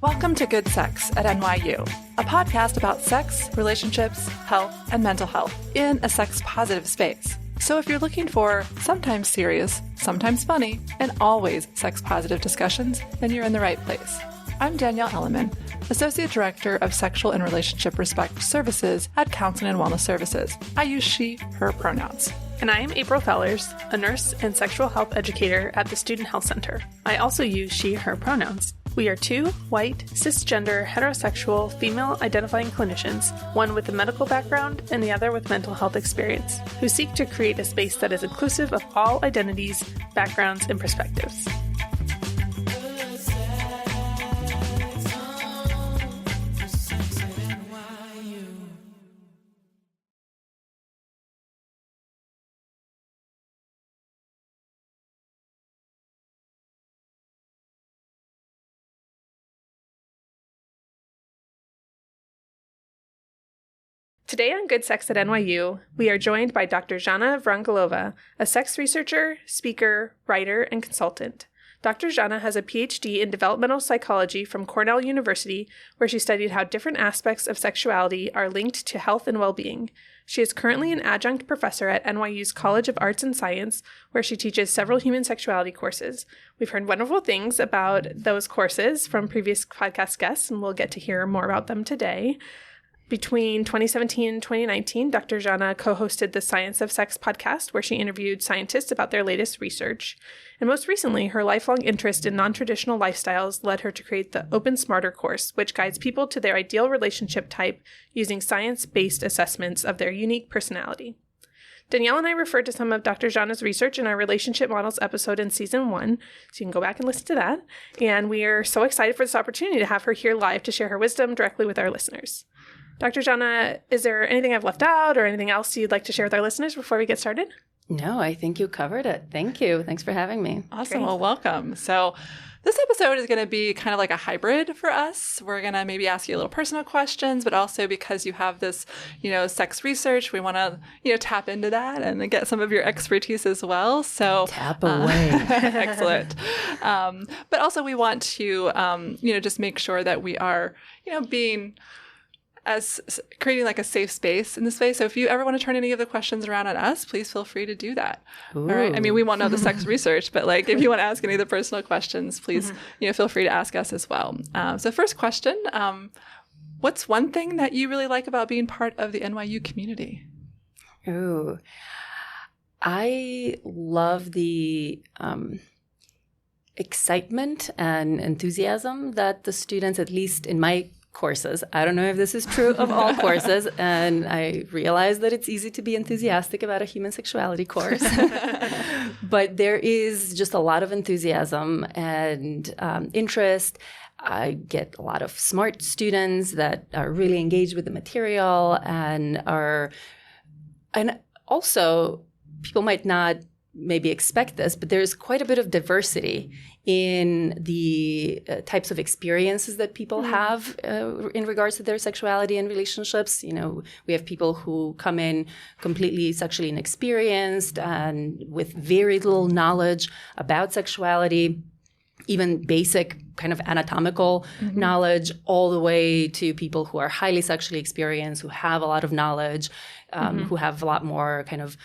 Welcome to Good Sex at NYU, a podcast about sex, relationships, health, and mental health in a sex-positive space. So if you're looking for sometimes serious, sometimes funny, and always sex-positive discussions, then you're in the right place. I'm Danielle Elliman, Associate Director of Sexual and Relationship Respect Services at Counseling and Wellness Services. I use she, her pronouns. And I am April Fellers, a nurse and sexual health educator at the Student Health Center. I also use she, her pronouns. We are two white, cisgender, heterosexual, female-identifying clinicians, one with a medical background and the other with mental health experience, who seek to create a space that is inclusive of all identities, backgrounds, and perspectives. Today on Good Sex at NYU, we are joined by Dr. Zhana Vrangalova, a sex researcher, speaker, writer, and consultant. Dr. Zhana has a PhD in developmental psychology from Cornell University, where she studied how different aspects of sexuality are linked to health and well-being. She is currently an adjunct professor at NYU's College of Arts and Science, where she teaches several human sexuality courses. We've heard wonderful things about those courses from previous podcast guests, and we'll get to hear more about them today. Between 2017 and 2019, Dr. Zhana co-hosted the Science of Sex podcast, where she interviewed scientists about their latest research. And most recently, her lifelong interest in non-traditional lifestyles led her to create the Open Smarter course, which guides people to their ideal relationship type using science-based assessments of their unique personality. Danielle and I referred to some of Dr. Zhana's research in our Relationship Models episode in Season 1, so you can go back and listen to that. And we are so excited for this opportunity to have her here live to share her wisdom directly with our listeners. Dr. Zhana, is there anything I've left out or anything else you'd like to share with our listeners before we get started? No, I think you covered it. Thank you. Thanks for having me. Awesome. Great. Well, welcome. So this episode is going to be kind of like a hybrid for us. We're going to maybe ask you a little personal questions, but also because you have this, sex research, we want to, tap into that and get some of your expertise as well. So tap away. Excellent. But also we want to, just make sure that we are, being creating like a safe space in this space. So if you ever want to turn any of the questions around on us, please feel free to do that. Ooh. All right. I mean, we won't know the sex research, but if you want to ask any of the personal questions, please, feel free to ask us as well. So first question, what's one thing that you really like about being part of the NYU community? Ooh, I love the excitement and enthusiasm that the students, at least in my courses. I don't know if this is true of all courses, and I realize that it's easy to be enthusiastic about a human sexuality course. But there is just a lot of enthusiasm and interest. I get a lot of smart students that are really engaged with the material and also people might not maybe expect this, but there's quite a bit of diversity in the types of experiences that people have in regards to their sexuality and relationships. We have people who come in completely sexually inexperienced and with very little knowledge about sexuality, even basic kind of anatomical knowledge, all the way to people who are highly sexually experienced, who have a lot of knowledge, who have a lot more kind of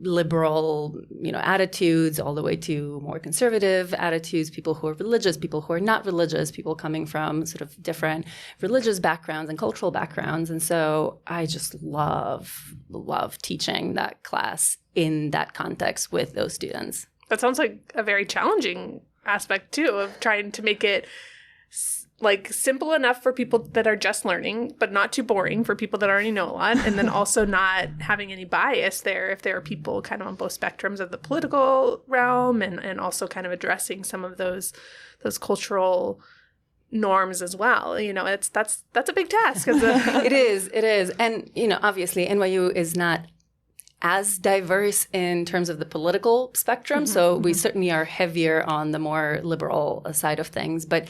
liberal, attitudes, all the way to more conservative attitudes, people who are religious, people who are not religious, people coming from sort of different religious backgrounds and cultural backgrounds. And so I just love teaching that class in that context with those students. That sounds like a very challenging aspect, too, of trying to make it simple enough for people that are just learning, but not too boring for people that already know a lot, and then also not having any bias there if there are people kind of on both spectrums of the political realm and also kind of addressing some of those cultural norms as well. That's a big task. It is. And, obviously NYU is not as diverse in terms of the political spectrum. So we certainly are heavier on the more liberal side of things. But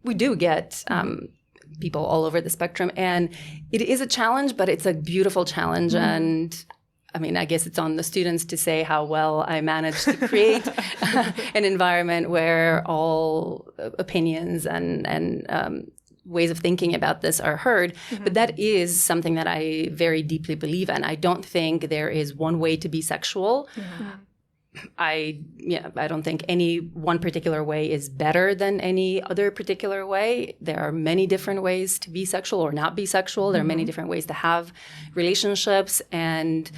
we do get people all over the spectrum. And it is a challenge, but it's a beautiful challenge. And I mean, I guess it's on the students to say how well I managed to create an environment where all opinions and ways of thinking about this are heard. But that is something that I very deeply believe in. I don't think there is one way to be sexual. I don't think any one particular way is better than any other particular way. There are many different ways to be sexual or not be sexual. There are many different ways to have relationships, and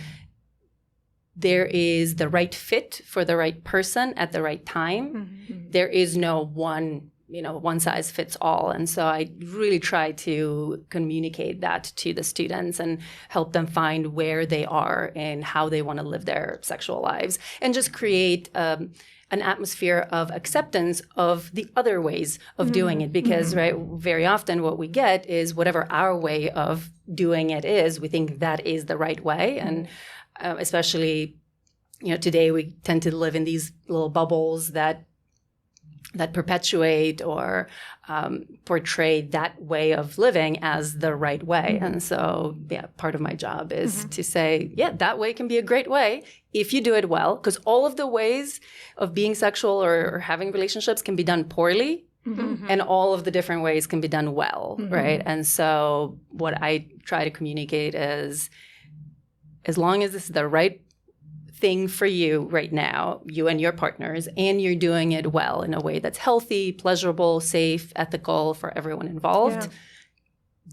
there is the right fit for the right person at the right time. There is no one size fits all. And so I really try to communicate that to the students and help them find where they are and how they want to live their sexual lives, and just create an atmosphere of acceptance of the other ways of doing it. Because right, very often what we get is whatever our way of doing it is, we think that is the right way. And especially, today we tend to live in these little bubbles that perpetuate or portray that way of living as the right way. And so, part of my job is to say, that way can be a great way if you do it well, because all of the ways of being sexual or having relationships can be done poorly, and all of the different ways can be done well, right? And so what I try to communicate is, as long as this is the right thing for you right now, you and your partners, and you're doing it well in a way that's healthy, pleasurable, safe, ethical for everyone involved,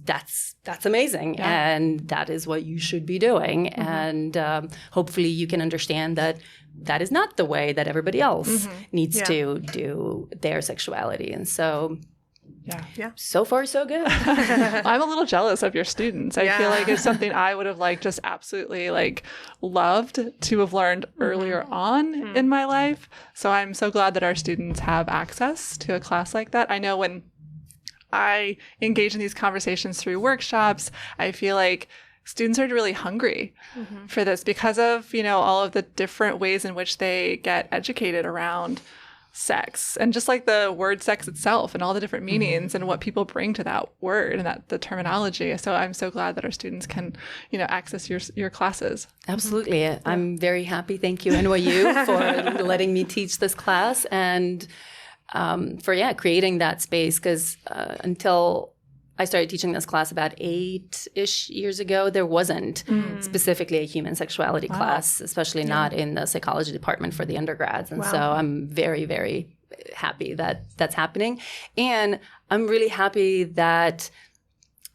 that's amazing. And that is what you should be doing. And hopefully you can understand that that is not the way that everybody else needs to do their sexuality. And so so far, so good. I'm a little jealous of your students. I feel like it's something I would have just absolutely loved to have learned earlier on in my life. So I'm so glad that our students have access to a class like that. I know when I engage in these conversations through workshops, I feel like students are really hungry for this because of, all of the different ways in which they get educated around sex, and just the word sex itself and all the different meanings and what people bring to that word and the terminology. So I'm so glad that our students can, access your classes. Absolutely. I'm very happy. Thank you, NYU, for letting me teach this class and for creating that space, because until I started teaching this class about 8-ish years ago, there wasn't specifically a human sexuality class, especially not in the psychology department for the undergrads. And so I'm very, very happy that that's happening. And I'm really happy that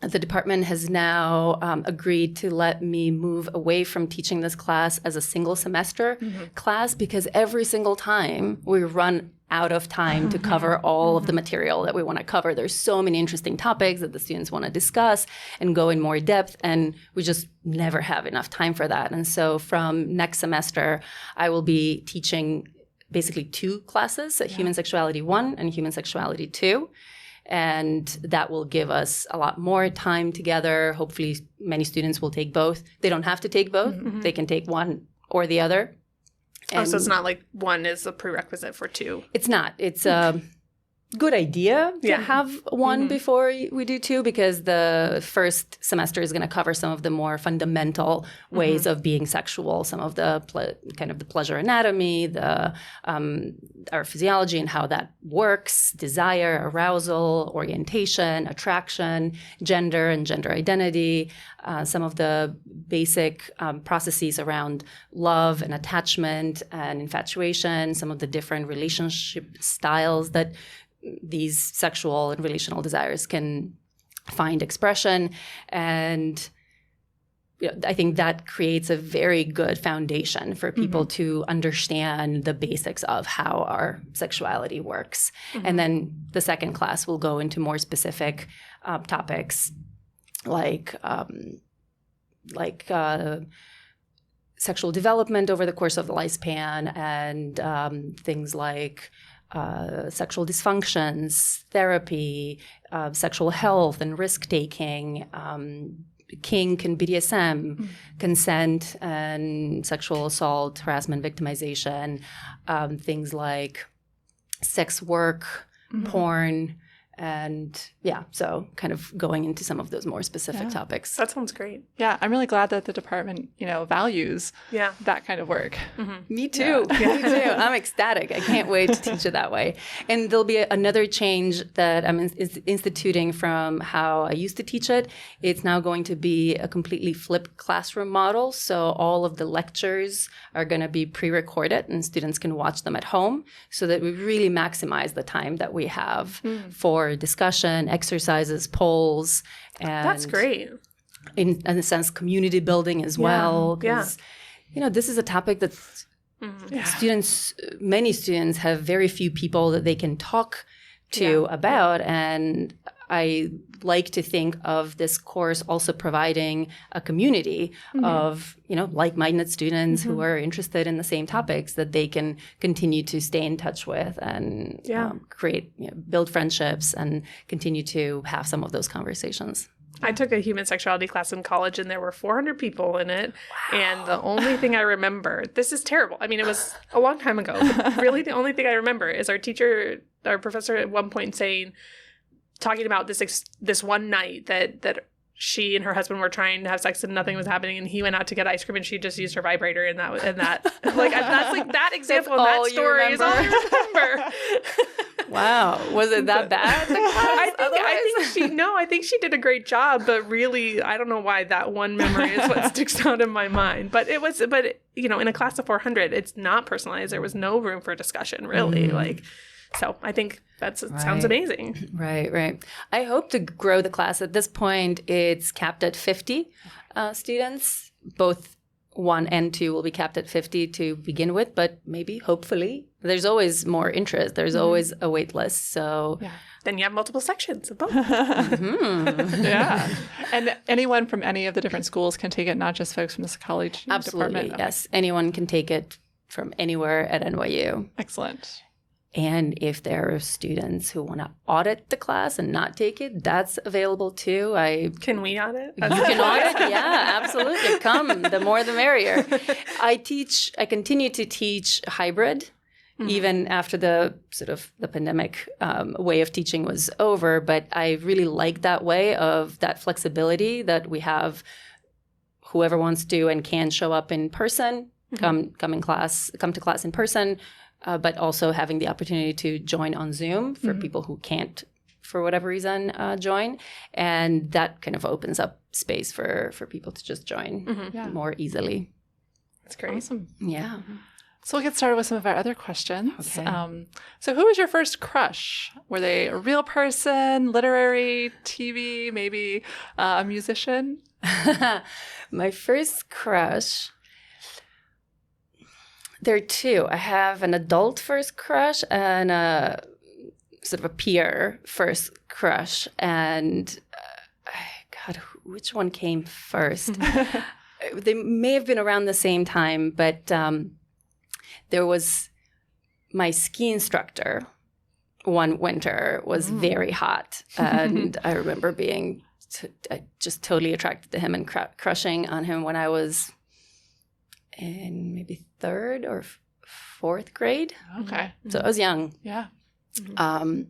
the department has now agreed to let me move away from teaching this class as a single semester class, because every single time we run out of time to cover all of the material that we want to cover. There's so many interesting topics that the students want to discuss and go in more depth, and we just never have enough time for that. And so from next semester, I will be teaching basically 2 classes, Human Sexuality 1 and Human Sexuality 2. And that will give us a lot more time together. Hopefully many students will take both. They don't have to take both. They can take one or the other. So it's not like one is a prerequisite for 2. It's not. It's a good idea to have one before we do 2, because the first semester is going to cover some of the more fundamental ways of being sexual, some of the kind of the pleasure anatomy, our physiology and how that works, desire, arousal, orientation, attraction, gender and gender identity, some of the basic processes around love and attachment and infatuation, some of the different relationship styles that these sexual and relational desires can find expression. And I think that creates a very good foundation for people to understand the basics of how our sexuality works. And then the second class will go into more specific topics like sexual development over the course of the lifespan, and things like sexual dysfunctions, therapy, sexual health and risk-taking, kink and BDSM, consent and sexual assault, harassment, victimization, things like sex work, porn, And yeah, so kind of going into some of those more specific topics. That sounds great. Yeah, I'm really glad that the department, values that kind of work. Me too. Yeah. Me too. I'm ecstatic. I can't wait to teach it that way. And there'll be another change that I'm instituting from how I used to teach it. It's now going to be a completely flipped classroom model. So all of the lectures are going to be pre-recorded and students can watch them at home so that we really maximize the time that we have for discussion, exercises, polls. And that's great. In a sense, community building as well. Because, this is a topic that many students have very few people that they can talk to about. And I like to think of this course also providing a community of, like-minded students who are interested in the same topics that they can continue to stay in touch with and create, build friendships and continue to have some of those conversations. I took a human sexuality class in college and there were 400 people in it. Wow. And the only thing I remember, this is terrible. I mean, it was a long time ago, but really the only thing I remember is our professor at one point talking about this one night that she and her husband were trying to have sex and nothing was happening, and he went out to get ice cream and she just used her vibrator and that like that's like that example and that story is all I remember. Wow, was it that bad? I think she did a great job, but really I don't know why that one memory is what sticks out in my mind. But in a class of 400, it's not personalized. There was no room for discussion really. So I think that sounds amazing. Right. I hope to grow the class. At this point, it's capped at 50 students. Both 1 and 2 will be capped at 50 to begin with, but maybe, hopefully, there's always more interest. There's always a wait list. So then you have multiple sections of both. Yeah. And anyone from any of the different schools can take it, not just folks from the psychology department? Yes. Anyone can take it from anywhere at NYU. Excellent. And if there are students who want to audit the class and not take it, that's available too. Can we audit? You can audit? Yeah, absolutely. Come, the more the merrier. I continue to teach hybrid, even after the pandemic way of teaching was over. But I really like that way of that flexibility that we have. Whoever wants to and can show up in person, come to class in person. But also having the opportunity to join on Zoom for people who can't, for whatever reason, join. And that kind of opens up space for people to just join more easily. That's great. Awesome. Yeah. So we'll get started with some of our other questions. Okay. So who was your first crush? Were they a real person, literary, TV, maybe a musician? My first crush... There are 2. I have an adult first crush and a sort of a peer first crush. And which one came first? They may have been around the same time, but there was my ski instructor one winter was very hot. And I remember being just totally attracted to him and crushing on him when I was in maybe 3rd or 4th grade. Okay. So I was young. Yeah. I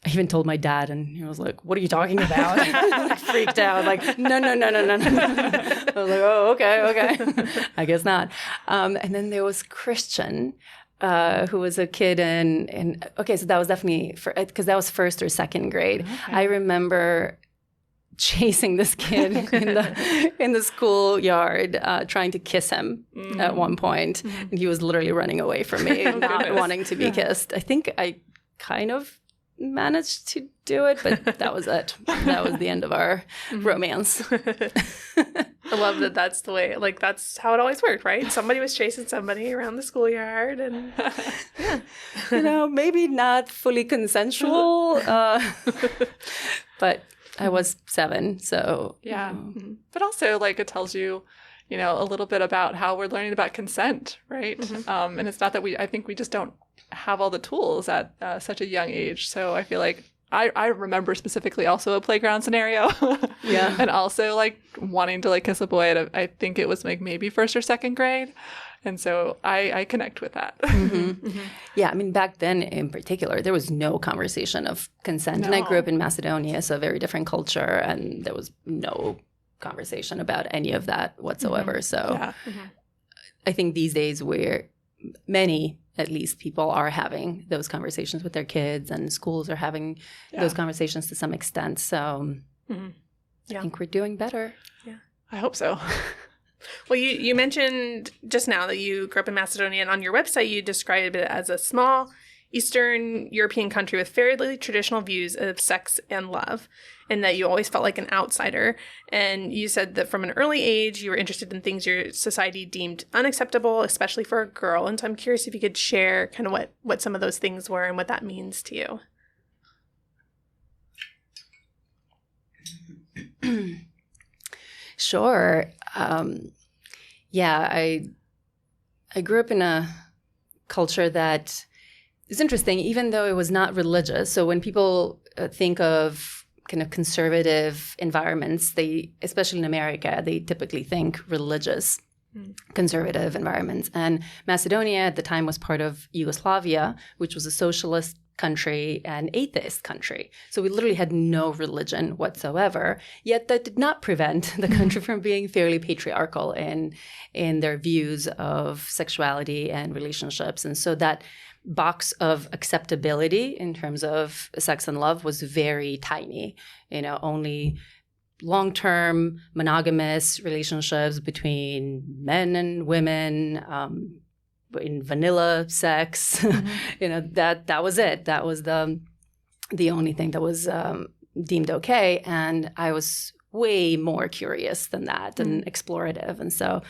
even told my dad, and he was like, "What are you talking about?" I freaked out. Like, no. I was like, "Oh, okay. I guess not." And then there was Christian, who was a kid in so that was definitely because that was 1st or 2nd grade. Okay. I remember chasing this kid in the schoolyard, trying to kiss him at one point. And he was literally running away from me, not wanting to be kissed. I think I kind of managed to do it, but that was it. That was the end of our romance. I love that that's the way, like, that's how it always worked, right? Somebody was chasing somebody around the schoolyard, and maybe not fully consensual, but I was 7, so. Yeah. But also, like, it tells you, a little bit about how we're learning about consent, right? And it's not that I think we just don't have all the tools at such a young age. So I feel like I remember specifically also a playground scenario. Yeah. And also, like, wanting to, like, kiss a boy I think it was, like, maybe 1st or 2nd grade. And so I connect with that. Yeah, I mean, back then in particular, there was no conversation of consent. And I grew up in Macedonia, so a very different culture, and there was no conversation about any of that whatsoever. So I think these days where many, at least, people are having those conversations with their kids, and schools are having those conversations to some extent. So I think we're doing better. Yeah, I hope so. Well, you mentioned just now that you grew up in Macedonia, and on your website you described it as a small Eastern European country with fairly traditional views of sex and love, and that you always felt like an outsider. And you said that from an early age you were interested in things your society deemed unacceptable, especially for a girl. And so I'm curious if you could share kind of what some of those things were and what that means to you. Sure. I grew up in a culture that is interesting, even though it was not religious. So when people think of kind of conservative environments, especially in America, they typically think religious conservative environments. And Macedonia at the time was part of Yugoslavia, which was a socialist country and atheist country. So we literally had no religion whatsoever. Yet that did not prevent the country from being fairly patriarchal in their views of sexuality and relationships. And so that box of acceptability in terms of sex and love was very tiny. Only long-term monogamous relationships between men and women, in vanilla sex, that was it. That was the only thing that was deemed okay. And I was way more curious than that and explorative. And so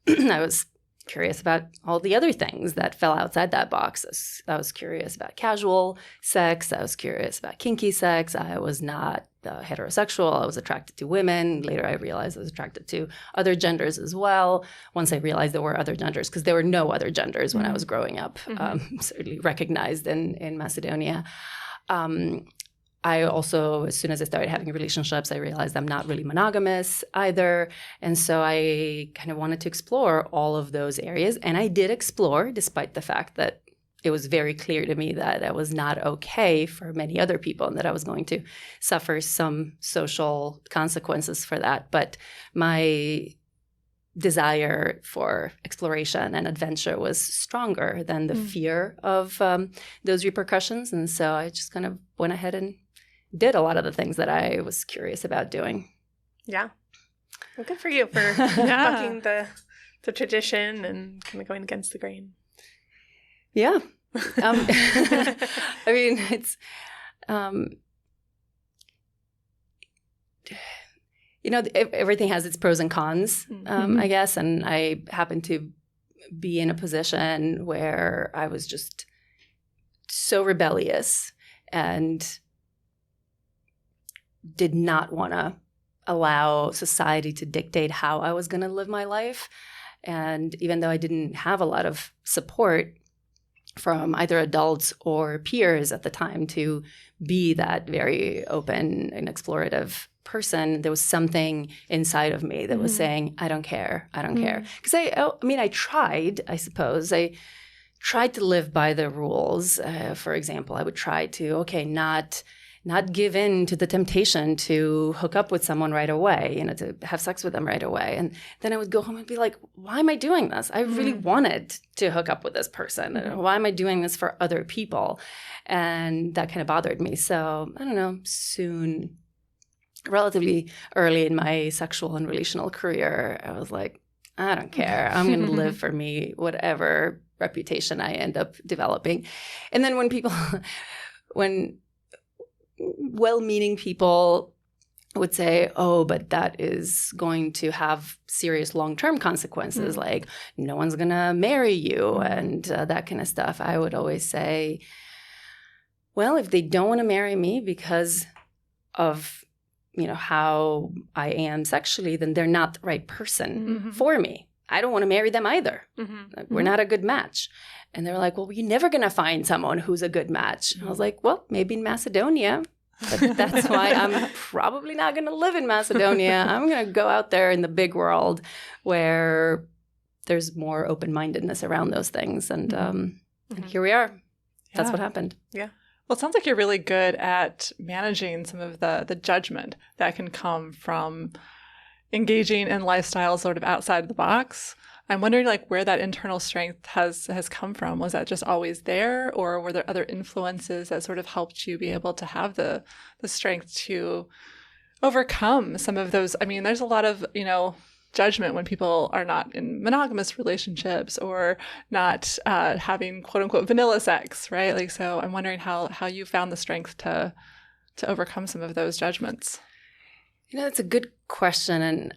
I was curious about all the other things that fell outside that box. I was curious about casual sex. I was curious about kinky sex. I was not heterosexual. I was attracted to women. Later, I realized I was attracted to other genders as well. Once I realized there were other genders, because there were no other genders when I was growing up, certainly recognized in Macedonia. I also, as soon as I started having relationships, I realized I'm not really monogamous either. And so I kind of wanted to explore all of those areas. And I did explore, despite the fact that it was very clear to me that that was not okay for many other people and that I was going to suffer some social consequences for that. But my desire for exploration and adventure was stronger than the fear of those repercussions. And so I just kind of went ahead and did a lot of the things that I was curious about doing. Yeah. Well, good for you for bucking the tradition and kind of going against the grain. Yeah. I mean, it's, everything has its pros and cons, I guess. And I happened to be in a position where I was just so rebellious and did not want to allow society to dictate how I was going to live my life. And even though I didn't have a lot of support from either adults or peers at the time to be that very open and explorative person, there was something inside of me that was saying, I don't care. I don't care. Because I tried, I suppose. I tried to live by the rules. For example, I would try to, not give in to the temptation to hook up with someone right away, to have sex with them right away. And then I would go home and be like, why am I doing this? I really wanted to hook up with this person. Why am I doing this for other people? And that kind of bothered me. So I don't know, soon, relatively early in my sexual and relational career, I was like, I don't care. I'm going to live for me, whatever reputation I end up developing. And then when well-meaning people would say, oh, but that is going to have serious long-term consequences, like no one's going to marry you and that kind of stuff, I would always say, well, if they don't want to marry me because of, how I am sexually, then they're not the right person for me. I don't want to marry them either. We're not a good match. And they were like, well, you're never going to find someone who's a good match. And I was like, well, maybe in Macedonia. But that's why I'm probably not going to live in Macedonia. I'm going to go out there in the big world where there's more open-mindedness around those things. And here we are. That's what happened. Yeah. Well, it sounds like you're really good at managing some of the judgment that can come from engaging in lifestyles sort of outside the box. I'm wondering like where that internal strength has come from. Was that just always there, or were there other influences that sort of helped you be able to have the strength to overcome some of those? I mean, there's a lot of, judgment when people are not in monogamous relationships or not having quote unquote vanilla sex, right? Like, so I'm wondering how you found the strength to overcome some of those judgments. It's a good question, and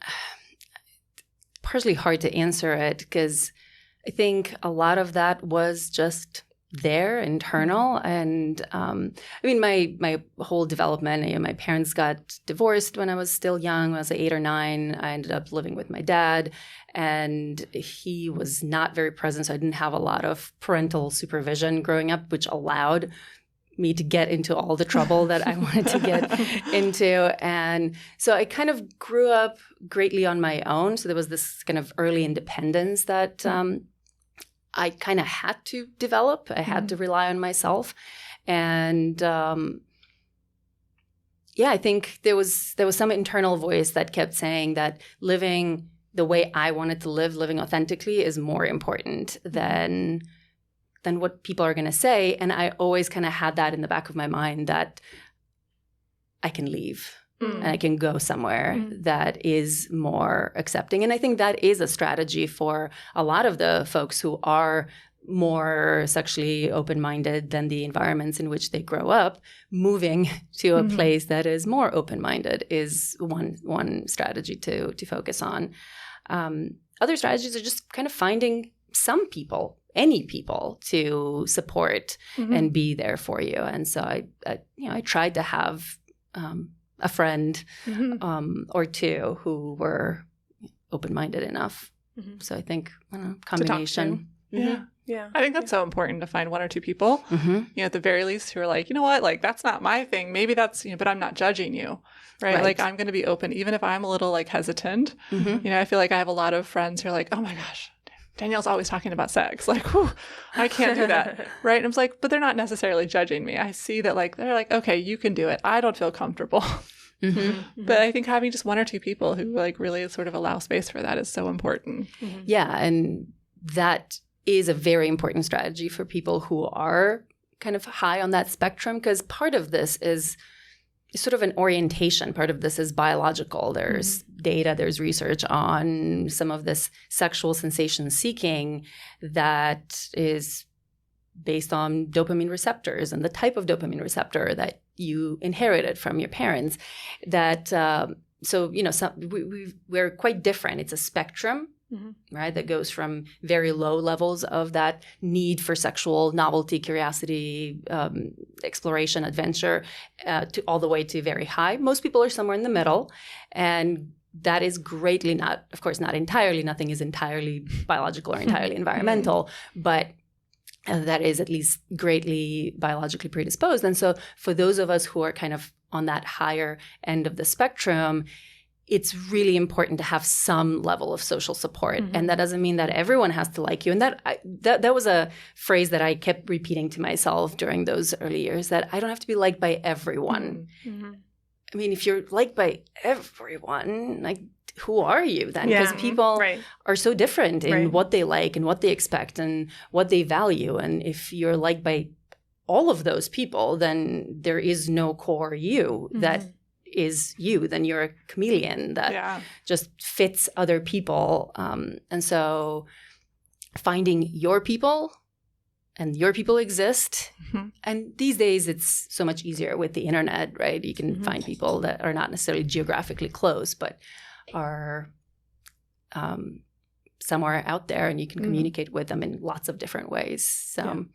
partially hard to answer it because I think a lot of that was just there, internal. And my whole development, my parents got divorced when I was still young. When I was 8 or 9, I ended up living with my dad, and he was not very present. So I didn't have a lot of parental supervision growing up, which allowed me to get into all the trouble that I wanted to get into. And so I kind of grew up greatly on my own. So there was this kind of early independence that I kind of had to develop. I had to rely on myself. And I think there was some internal voice that kept saying that living the way I wanted to live, living authentically, is more important than what people are going to say. And I always kind of had that in the back of my mind that I can leave and I can go somewhere that is more accepting. And I think that is a strategy for a lot of the folks who are more sexually open-minded than the environments in which they grow up. Moving to a place that is more open-minded is one strategy to focus on. Other strategies are just kind of finding some people, any people, to support and be there for you. And so I tried to have a friend or two who were open-minded enough. So I think combination. Yeah. I think that's so important to find one or two people, at the very least, who are like, you know what, like, that's not my thing. Maybe that's, but I'm not judging you, right? Like, I'm going to be open, even if I'm a little like hesitant. I feel like I have a lot of friends who are like, oh my gosh, Danielle's always talking about sex. Like, whew, I can't do that. Right. And I was like, but they're not necessarily judging me. I see that, like, they're like, okay, you can do it. I don't feel comfortable. But I think having just one or two people who like really sort of allow space for that is so important. Yeah. And that is a very important strategy for people who are kind of high on that spectrum, because part of this is sort of an orientation. Part of this is biological. There's data, there's research on some of this sexual sensation seeking that is based on dopamine receptors and the type of dopamine receptor that you inherited from your parents. That we're quite different. It's a spectrum, right? That goes from very low levels of that need for sexual novelty, curiosity, exploration, adventure, to all the way to very high. Most people are somewhere in the middle, and that is greatly not entirely. Nothing is entirely biological or entirely environmental, but that is at least greatly biologically predisposed. And so for those of us who are kind of on that higher end of the spectrum, it's really important to have some level of social support. And that doesn't mean that everyone has to like you. And that was a phrase that I kept repeating to myself during those early years, that I don't have to be liked by everyone. I mean, if you're liked by everyone, like, who are you then? Because people are so different in what they like and what they expect and what they value. And if you're liked by all of those people, then there is no core you that is you. Then you're a chameleon that just fits other people. And so finding your people, and your people exist. And these days it's so much easier with the internet, right? You can find people that are not necessarily geographically close, but are somewhere out there, and you can communicate with them in lots of different ways. So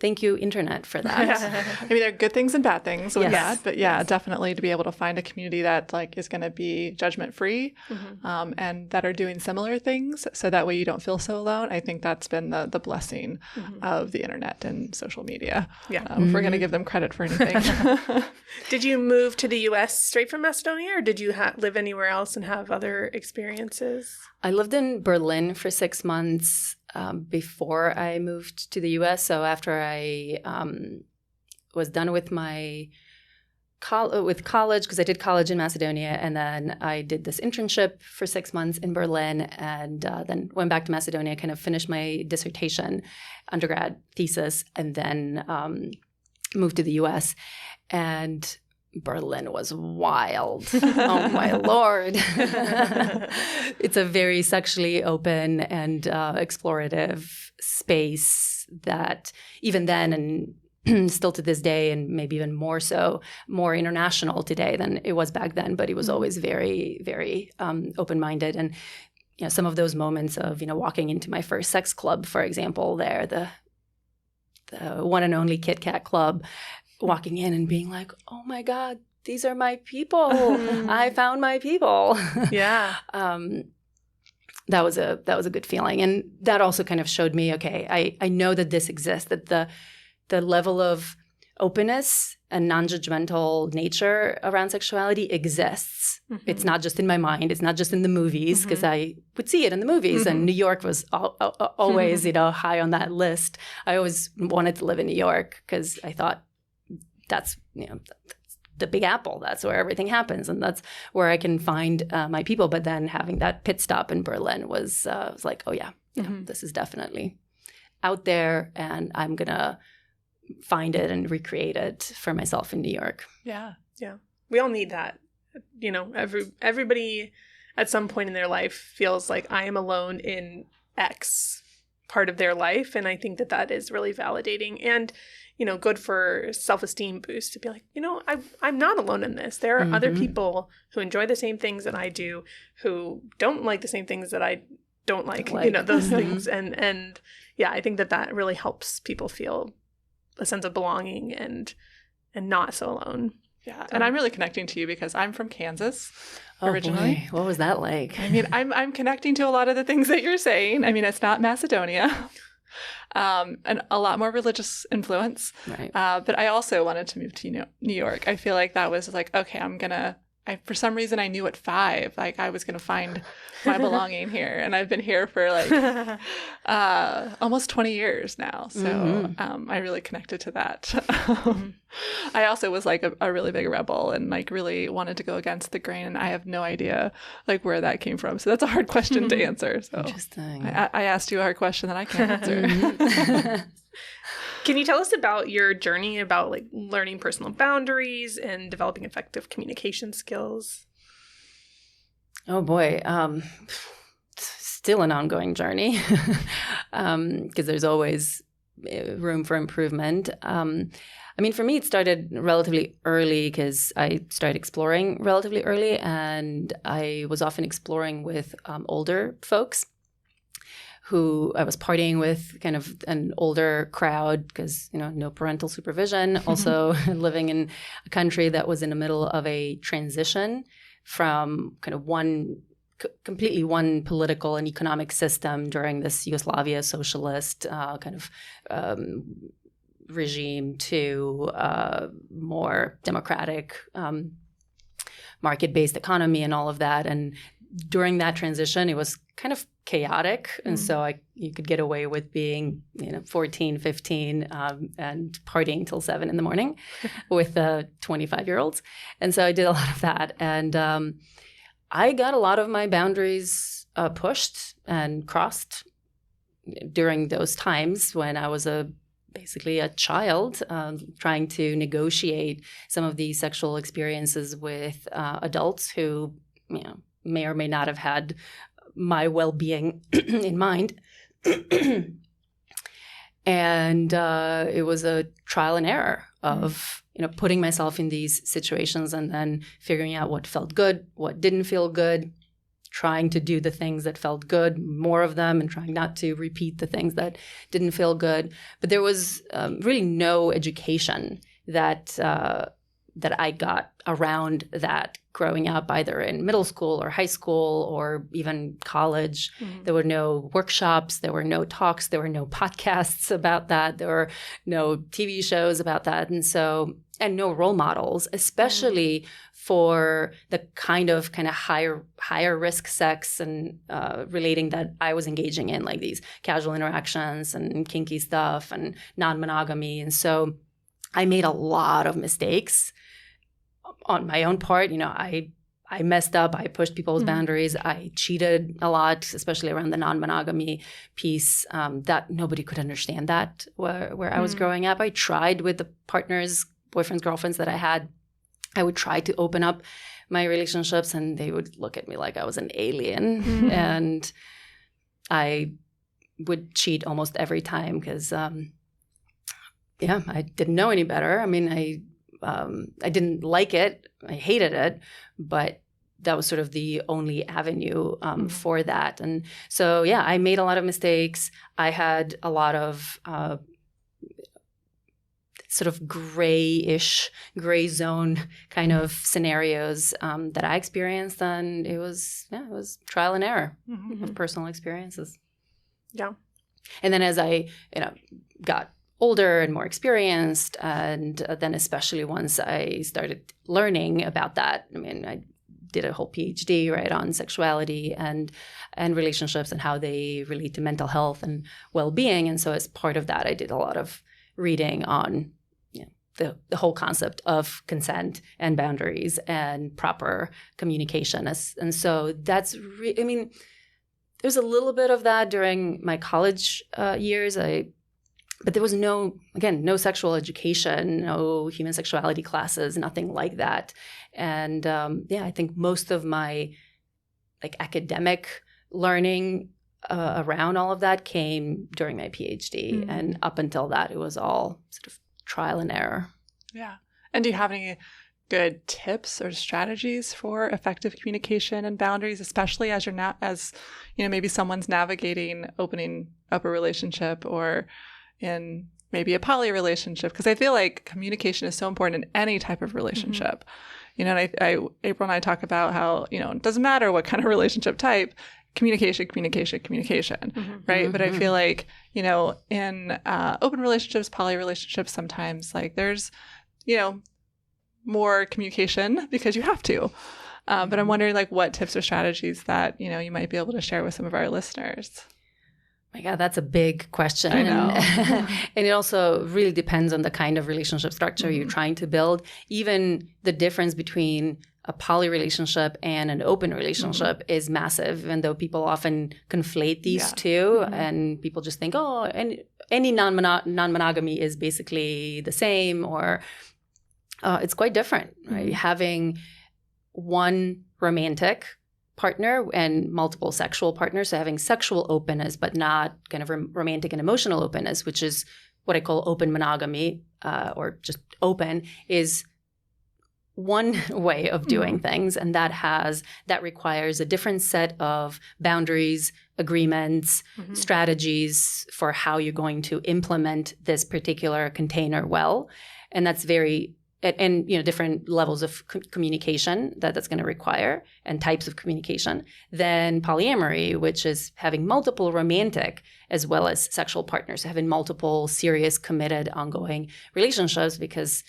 thank you, internet, for that. I mean, there are good things and bad things with Yes. that, but definitely to be able to find a community that like is going to be judgment free, and that are doing similar things, so that way you don't feel so alone. I think that's been the blessing of the internet and social media. Yeah. If we're going to give them credit for anything. Did you move to the U.S. straight from Macedonia, or did you live anywhere else and have other experiences? I lived in Berlin for 6 months before I moved to the U.S. So after I was done with my college, because I did college in Macedonia, and then I did this internship for 6 months in Berlin, and then went back to Macedonia, kind of finished my dissertation, undergrad thesis, and then moved to the U.S. And Berlin was wild. Oh, my Lord. It's a very sexually open and explorative space that even then, and still to this day, and maybe even more so, more international today than it was back then, but it was always very, very open-minded. And some of those moments of, walking into my first sex club, for example, there, the one and only Kit Kat Club, walking in and being like, oh my God, these are my people. I found my people. Yeah. That was a good feeling. And that also kind of showed me, okay, I know that this exists, that the level of openness and non-judgmental nature around sexuality exists. It's not just in my mind. It's not just in the movies, because I would see it in the movies. And New York was always, high on that list. I always wanted to live in New York because I thought, that's the Big Apple. That's where everything happens, and that's where I can find my people. But then having that pit stop in Berlin was like, oh yeah, this is definitely out there, and I'm gonna find it and recreate it for myself in New York. Yeah. We all need that. Everybody at some point in their life feels like I am alone in X part of their life, and I think that is really validating and good for self-esteem boost to be like, I'm not alone in this. There are other people who enjoy the same things that I do, who don't like the same things that I don't like. Those things. And yeah, I think that really helps people feel a sense of belonging and not so alone. Yeah. And I'm really connecting to you because I'm from Kansas originally. Boy. What was that like? I mean, I'm connecting to a lot of the things that you're saying. I mean, it's not Macedonia. And a lot more religious influence. Right. But I also wanted to move to New York. I feel like that was like, okay, for some reason I knew at 5, like I was going to find my belonging here. And I've been here for like almost 20 years now. So I really connected to that. I also was like a really big rebel and like really wanted to go against the grain. And I have no idea like where that came from. So that's a hard question to answer. So Interesting. I asked you a hard question that I can't answer. Can you tell us about your journey about like learning personal boundaries and developing effective communication skills? Oh boy, still an ongoing journey because there's always room for improvement. I mean, for me, it started relatively early because I started exploring relatively early, and I was often exploring with older folks who I was partying with, kind of an older crowd because, no parental supervision. Also living in a country that was in the middle of a transition from kind of completely one political and economic system during this Yugoslavia socialist kind of regime to more democratic market-based economy and all of that. And during that transition, it was kind of chaotic. And so you could get away with being, 14, 15 and partying till 7 in the morning with 25-year-olds. And so I did a lot of that. And I got a lot of my boundaries pushed and crossed during those times when I was basically a child trying to negotiate some of these sexual experiences with adults who, may or may not have had my well-being in mind. And it was a trial and error of, putting myself in these situations and then figuring out what felt good, what didn't feel good, trying to do the things that felt good, more of them, and trying not to repeat the things that didn't feel good. But there was really no education that I got around that growing up, either in middle school or high school or even college. Mm-hmm. There were no workshops, there were no talks, there were no podcasts about that, there were no TV shows about that. And no role models, especially for the kind of higher risk sex and relating that I was engaging in, like these casual interactions and kinky stuff and non-monogamy. And so I made a lot of mistakes on my own part. I messed up. I pushed people's boundaries. I cheated a lot, especially around the non-monogamy piece, that nobody could understand that where I was growing up. I tried with the partners, boyfriends, girlfriends that I had. I would try to open up my relationships and they would look at me like I was an alien. And I would cheat almost every time because, I didn't know any better. I mean, I didn't like it. I hated it, but that was sort of the only avenue for that. And so, I made a lot of mistakes. I had a lot of sort of gray zone kind of scenarios that I experienced. And it was trial and error of personal experiences. Yeah. And then as I, got older and more experienced, and then especially once I started learning about that, I mean, I did a whole PhD, right, on sexuality and relationships and how they relate to mental health and well-being. And so as part of that, I did a lot of reading on the whole concept of consent and boundaries and proper communication. And so that's, there's a little bit of that during my college years. But there was no sexual education, no human sexuality classes, nothing like that. And I think most of my academic learning around all of that came during my PhD. And up until that, it was all sort of trial and error. Yeah. And do you have any good tips or strategies for effective communication and boundaries, especially as maybe someone's navigating opening up a relationship or in maybe a poly relationship? Because I feel like communication is so important in any type of relationship. And April and I talk about how, it doesn't matter what kind of relationship type, communication, right? But I feel like, in open relationships, poly relationships, sometimes there's, more communication because you have to. But I'm wondering what tips or strategies that, you might be able to share with some of our listeners. My God, that's a big question. I know. And it also really depends on the kind of relationship structure you're trying to build. Even the difference between a poly relationship and an open relationship is massive, even though people often conflate these two and people just think, any non-monogamy is basically the same, or it's quite different, right? Having one romantic partner and multiple sexual partners, so having sexual openness but not kind of romantic and emotional openness, which is what I call open monogamy, or just open, is one way of doing things, and that requires a different set of boundaries, agreements, strategies for how you're going to implement this particular container well. And that's different levels of communication that's going to require, and types of communication. Then polyamory, which is having multiple romantic as well as sexual partners, having multiple serious, committed, ongoing relationships, because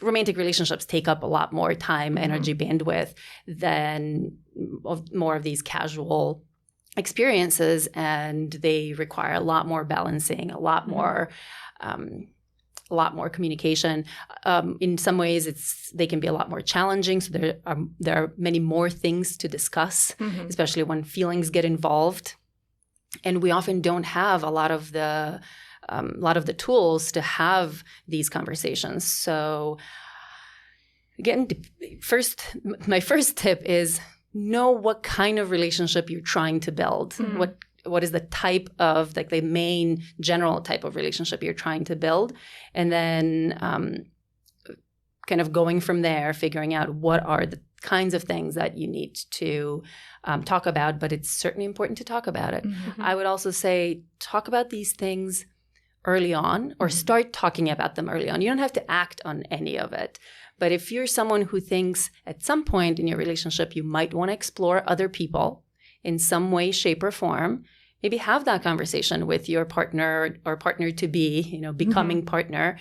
romantic relationships take up a lot more time, energy, bandwidth than more of these casual experiences, and they require a lot more balancing, a lot more communication. In some ways, they can be a lot more challenging. So there are many more things to discuss, especially when feelings get involved, and we often don't have a lot of the tools to have these conversations. So again, my first tip is know what kind of relationship you're trying to build. What is the type of, the main general type of relationship you're trying to build? And then kind of going from there, figuring out what are the kinds of things that you need to talk about, but it's certainly important to talk about it. Mm-hmm. I would also say talk about these things early on, or start talking about them early on. You don't have to act on any of it. But if you're someone who thinks at some point in your relationship you might want to explore other people in some way, shape, or form, maybe have that conversation with your partner or partner-to-be, becoming partner,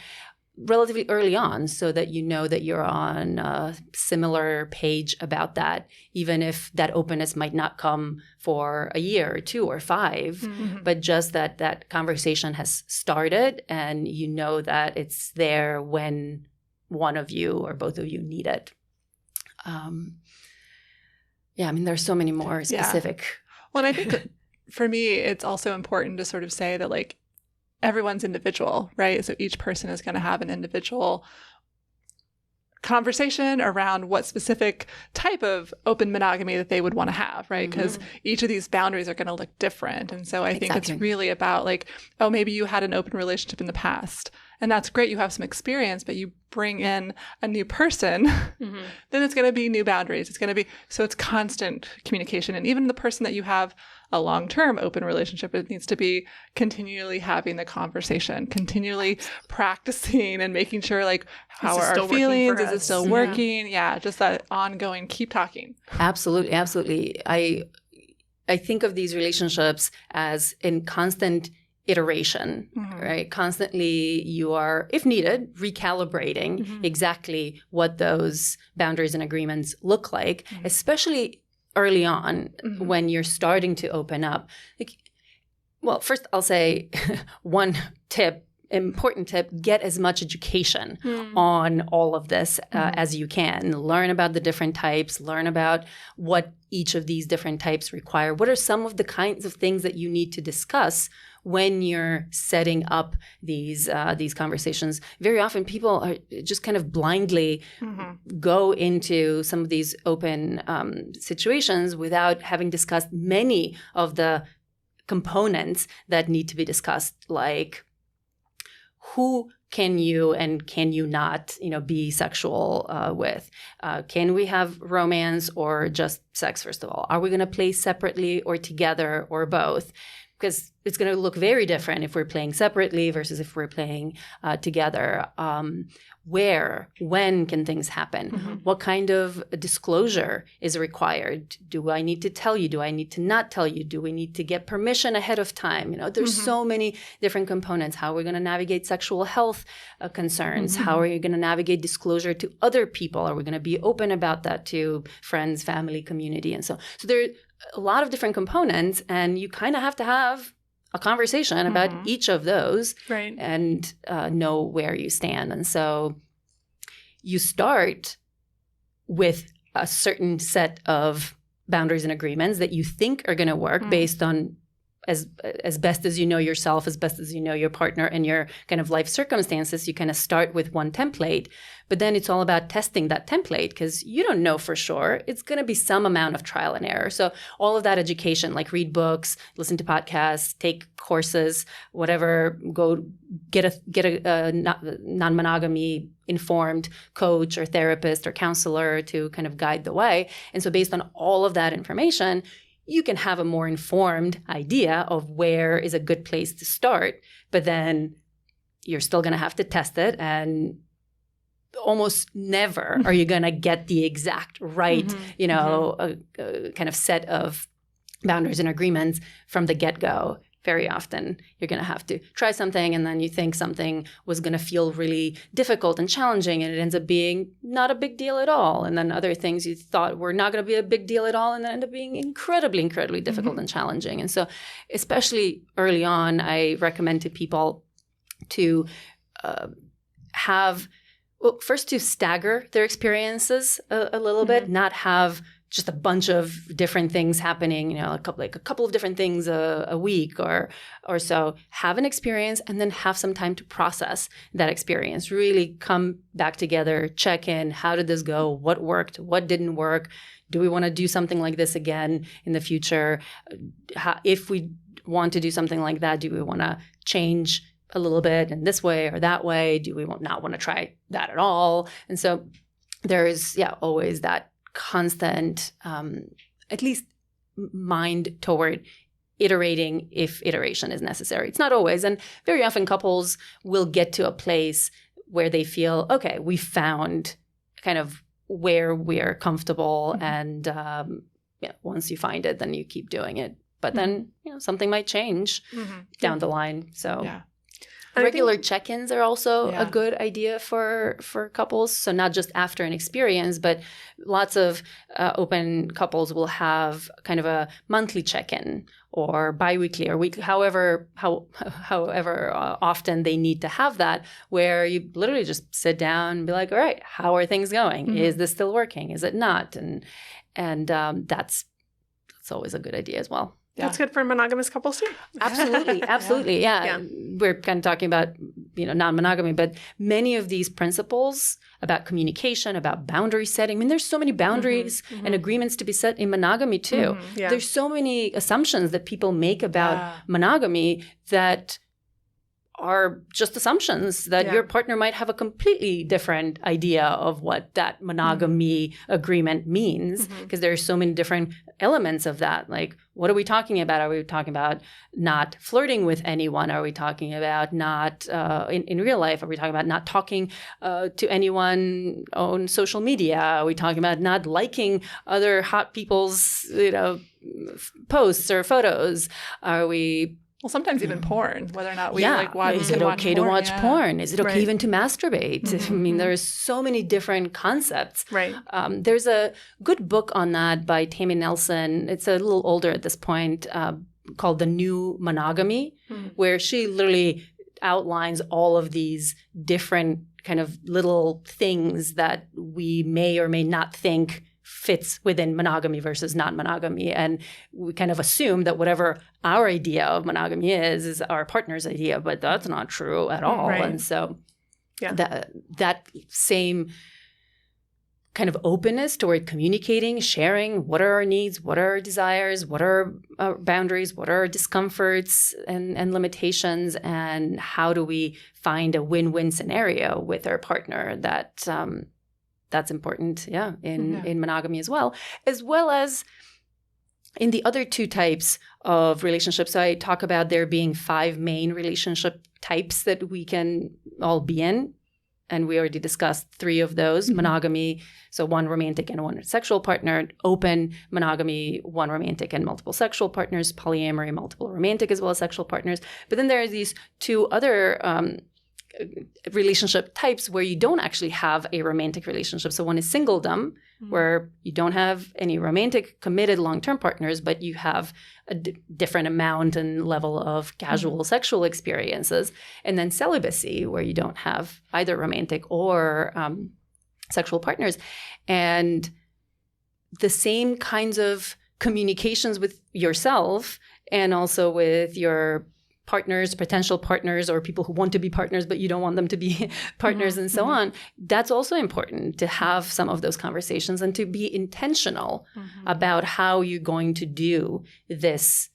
relatively early on, so that you know that you're on a similar page about that, even if that openness might not come for a year or 2 or 5, but just that conversation has started and you know that it's there when one of you or both of you need it. There's so many more specific. Yeah. Well, and I think for me, it's also important to sort of say that like everyone's individual, right? So each person is going to have an individual conversation around what specific type of open monogamy that they would want to have, right? Because each of these boundaries are going to look different. And so I think it's really about like, oh, maybe you had an open relationship in the past. And that's great. You have some experience, but you bring in a new person, then it's going to be new boundaries. It's going to be, so it's constant communication. And even the person that you have a long-term open relationship, it needs to be continually having the conversation, continually practicing and making sure like, how are our feelings? Is it still working? Yeah. Just that ongoing, keep talking. Absolutely. Absolutely. I think of these relationships as in constant iteration, right? Constantly you are, if needed, recalibrating exactly what those boundaries and agreements look like, especially early on when you're starting to open up. Well, first I'll say one important tip, get as much education on all of this as you can. Learn about the different types, learn about what each of these different types require. What are some of the kinds of things that you need to discuss when you're setting up these conversations? Very often people are just kind of blindly go into some of these open situations without having discussed many of the components that need to be discussed, like who can you and can you not, be sexual with? Can we have romance or just sex, first of all? Are we going to play separately or together or both? Because it's going to look very different if we're playing separately versus if we're playing together. Where, when can things happen? What kind of disclosure is required? Do I need to tell you? Do I need to not tell you? Do we need to get permission ahead of time? There's so many different components. How are we going to navigate sexual health concerns? How are you going to navigate disclosure to other people? Are we going to be open about that to friends, family, community, and so there are a lot of different components, and you kind of have to have a conversation about each of those, right, and know where you stand. And so you start with a certain set of boundaries and agreements that you think are going to work based on as best as you know yourself, as best as you know your partner and your kind of life circumstances. You kind of start with one template, but then it's all about testing that template because you don't know for sure. It's going to be some amount of trial and error. So all of that education, like read books, listen to podcasts, take courses, whatever, go get a non-monogamy informed coach or therapist or counselor to kind of guide the way. And so based on all of that information, you can have a more informed idea of where is a good place to start, but then you're still going to have to test it, and almost never are you going to get the exact right, kind of set of boundaries and agreements from the get-go. Very often you're going to have to try something and then you think something was going to feel really difficult and challenging and it ends up being not a big deal at all. And then other things you thought were not going to be a big deal at all and then end up being incredibly, incredibly difficult and challenging. And so especially early on, I recommend to people to first to stagger their experiences a little bit, not have just a bunch of different things happening, a couple of different things a week or so. Have an experience and then have some time to process that experience. Really come back together, check in. How did this go? What worked? What didn't work? Do we want to do something like this again in the future? If we want to do something like that, do we want to change a little bit in this way or that way? Do we not want to try that at all? And so there is, always that constant, at least mind toward iterating if iteration is necessary. It's not always. And very often couples will get to a place where they feel, okay, we found kind of where we are comfortable. And once you find it, then you keep doing it. But then, something might change down the line. So regular check-ins are also a good idea for couples. So not just after an experience, but lots of open couples will have kind of a monthly check-in or biweekly or weekly, however often they need to have that, where you literally just sit down and be like, all right, how are things going? Is this still working? Is it not? And that's always a good idea as well. Yeah. That's good for monogamous couples too. Absolutely. Yeah. We're kind of talking about, non-monogamy, but many of these principles about communication, about boundary setting. I mean, there's so many boundaries and agreements to be set in monogamy too. There's so many assumptions that people make about monogamy that are just assumptions that your partner might have a completely different idea of what that monogamy agreement means, because there are so many different elements of that. Like, what are we talking about? Are we talking about not flirting with anyone? Are we talking about not in real life? Are we talking about not talking to anyone on social media? Are we talking about not liking other hot people's posts or photos? Are we sometimes even porn, whether or not we watch. Is it okay to watch porn? Is it okay even to masturbate? I mean, there's so many different concepts. Right. There's a good book on that by Tammy Nelson. It's a little older at this point, called The New Monogamy, where she literally outlines all of these different kind of little things that we may or may not think fits within monogamy versus non-monogamy. And we kind of assume that whatever our idea of monogamy is our partner's idea, but that's not true at all. Right. And so that same kind of openness toward communicating, sharing what are our needs, what are our desires, what are our boundaries, what are our discomforts and limitations, and how do we find a win-win scenario with our partner that's important, in monogamy as well as in the other two types of relationships. So I talk about there being 5 main relationship types that we can all be in. And we already discussed 3 of those. Monogamy, so 1 romantic and 1 sexual partner. Open monogamy, 1 romantic and multiple sexual partners. Polyamory, multiple romantic as well as sexual partners. But then there are these 2 other relationship types where you don't actually have a romantic relationship. So one is singledom, where you don't have any romantic committed long-term partners, but you have a different amount and level of casual sexual experiences. And then celibacy, where you don't have either romantic or sexual partners. And the same kinds of communications with yourself and also with your partners, potential partners, or people who want to be partners, but you don't want them to be partners and so on. That's also important to have some of those conversations and to be intentional about how you're going to do this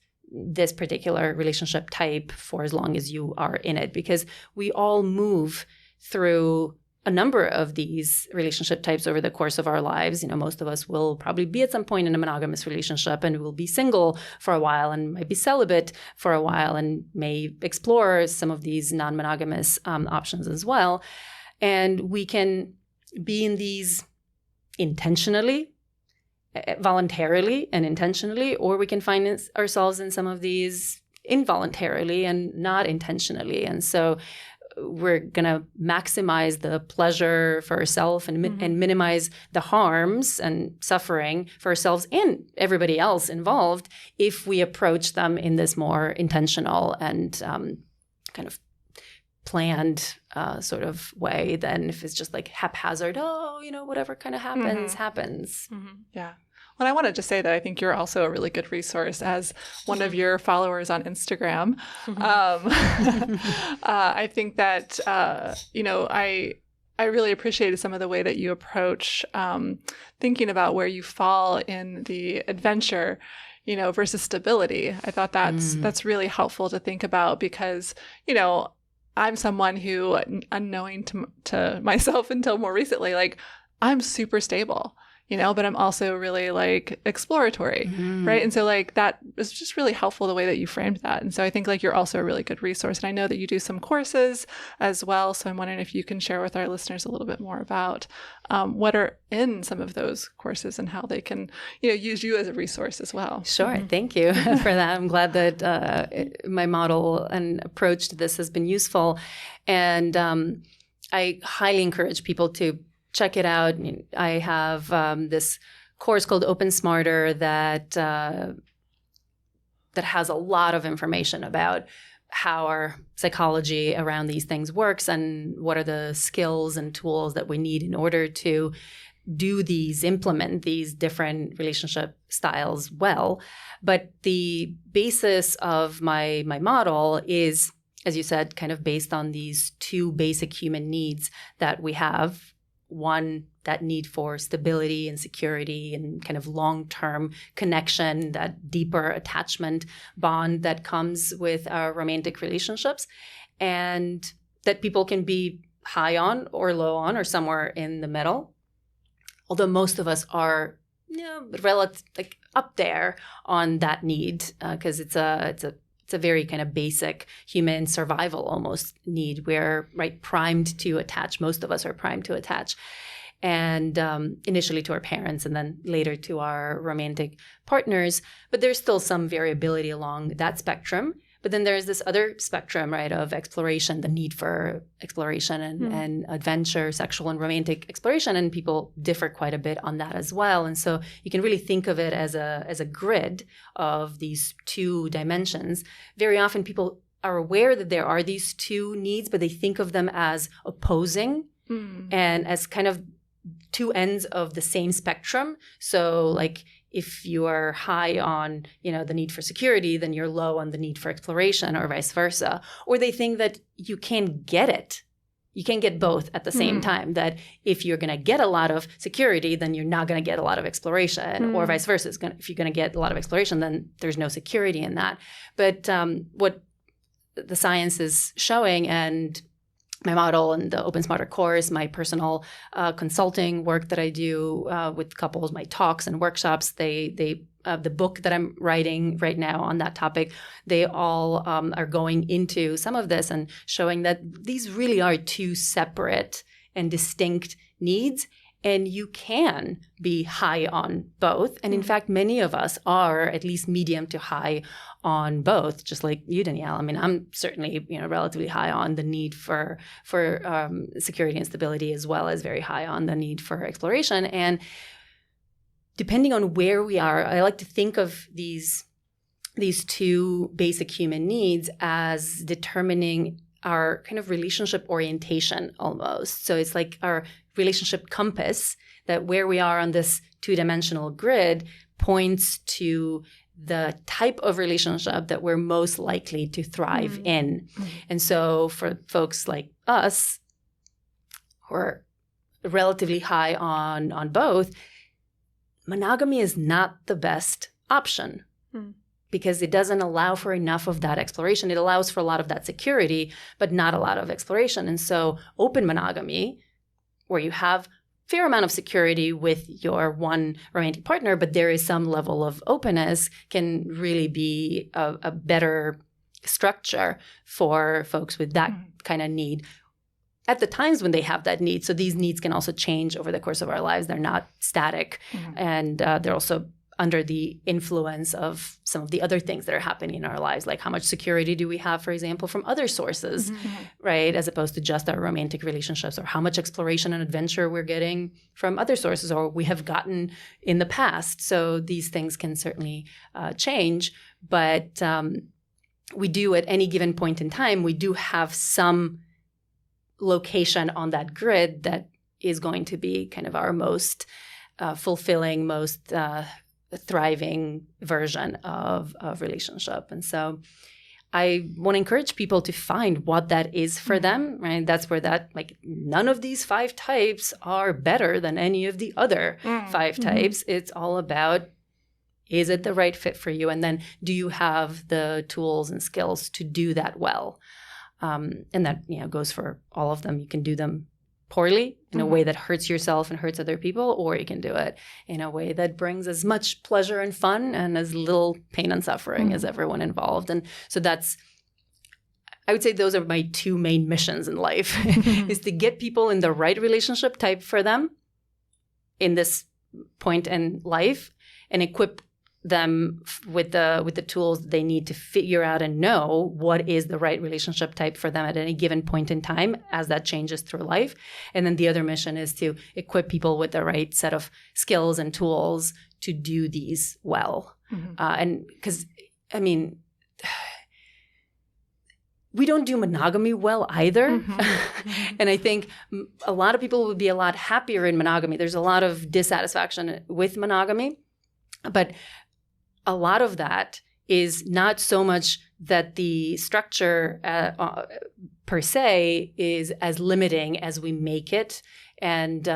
particular relationship type for as long as you are in it, because we all move through a number of these relationship types over the course of our lives. Most of us will probably be at some point in a monogamous relationship and will be single for a while and might be celibate for a while and may explore some of these non-monogamous options as well. And we can be in these intentionally, voluntarily and intentionally, or we can find ourselves in some of these involuntarily and not intentionally. And so we're going to maximize the pleasure for ourselves and minimize the harms and suffering for ourselves and everybody else involved if we approach them in this more intentional and kind of planned sort of way than if it's just like haphazard, whatever kind of happens. Yeah. And I wanted to say that I think you're also a really good resource as one of your followers on Instagram. I think that, I really appreciated some of the way that you approach thinking about where you fall in the adventure, versus stability. I thought that's really helpful to think about because, I'm someone who, unknowing to myself until more recently, like I'm super stable, but I'm also really like exploratory, right? And so like that is just really helpful the way that you framed that. And so I think like you're also a really good resource. And I know that you do some courses as well. So I'm wondering if you can share with our listeners a little bit more about what are in some of those courses and how they can, use you as a resource as well. Sure. Thank you for that. I'm glad that my model and approach to this has been useful. And I highly encourage people to check it out. I have this course called Open Smarter that has a lot of information about how our psychology around these things works and what are the skills and tools that we need in order to implement these different relationship styles well. But the basis of my model is, as you said, kind of based on these two basic human needs that we have. One, that need for stability and security and kind of long-term connection, that deeper attachment bond that comes with our romantic relationships, and that people can be high on or low on or somewhere in the middle. Although most of us are relative, like up there on that need because it's a very kind of basic human survival almost need. We're primed to attach. Most of us are primed to attach. And initially to our parents and then later to our romantic partners. But there's still some variability along that spectrum. But then there's this other spectrum, of exploration, the need for exploration and adventure, sexual and romantic exploration. And people differ quite a bit on that as well. And so you can really think of it as a grid of these two dimensions. Very often people are aware that there are these two needs, but they think of them as opposing and as kind of two ends of the same spectrum. So like if you are high on, the need for security, then you're low on the need for exploration or vice versa. Or they think that you can't get it. You can't get both at the same time, that if you're going to get a lot of security, then you're not going to get a lot of exploration or vice versa. If you're going to get a lot of exploration, then there's no security in that. But what the science is showing, and my model and the Open Smarter course, my personal consulting work that I do with couples, my talks and workshops, the book that I'm writing right now on that topic, they all are going into some of this and showing that these really are two separate and distinct needs. And you can be high on both. And in fact, many of us are at least medium to high on both, just like you, Danielle. I mean, I'm certainly, relatively high on the need for security and stability, as well as very high on the need for exploration. And depending on where we are, I like to think of these two basic human needs as determining our kind of relationship orientation almost. So it's like our relationship compass, that where we are on this two-dimensional grid points to the type of relationship that we're most likely to thrive in. And so for folks like us who are relatively high on both, monogamy is not the best option. Because it doesn't allow for enough of that exploration. It allows for a lot of that security, but not a lot of exploration. And so open monogamy, where you have a fair amount of security with your one romantic partner, but there is some level of openness, can really be a better structure for folks with that kind of need at the times when they have that need. So these needs can also change over the course of our lives. They're not static. And they're also under the influence of some of the other things that are happening in our lives, like how much security do we have, for example, from other sources, right, as opposed to just our romantic relationships, or how much exploration and adventure we're getting from other sources, or we have gotten in the past. So these things can certainly change, but we do, at any given point in time, we do have some location on that grid that is going to be kind of our most fulfilling, most thriving version of relationship. And so I want to encourage people to find what that is for them, right? That's where that, like, none of these 5 types are better than any of the other 5 types. It's all about, is it the right fit for you? And then do you have the tools and skills to do that well? And that, goes for all of them. You can do them poorly in a way that hurts yourself and hurts other people, or you can do it in a way that brings as much pleasure and fun and as little pain and suffering as everyone involved. And so I would say those are my two main missions in life, is to get people in the right relationship type for them in this point in life and equip them with the tools they need to figure out and know what is the right relationship type for them at any given point in time as that changes through life. And then the other mission is to equip people with the right set of skills and tools to do these well. And because, we don't do monogamy well either. And I think a lot of people would be a lot happier in monogamy. There's a lot of dissatisfaction with monogamy, but a lot of that is not so much that the structure per se is as limiting as we make it. And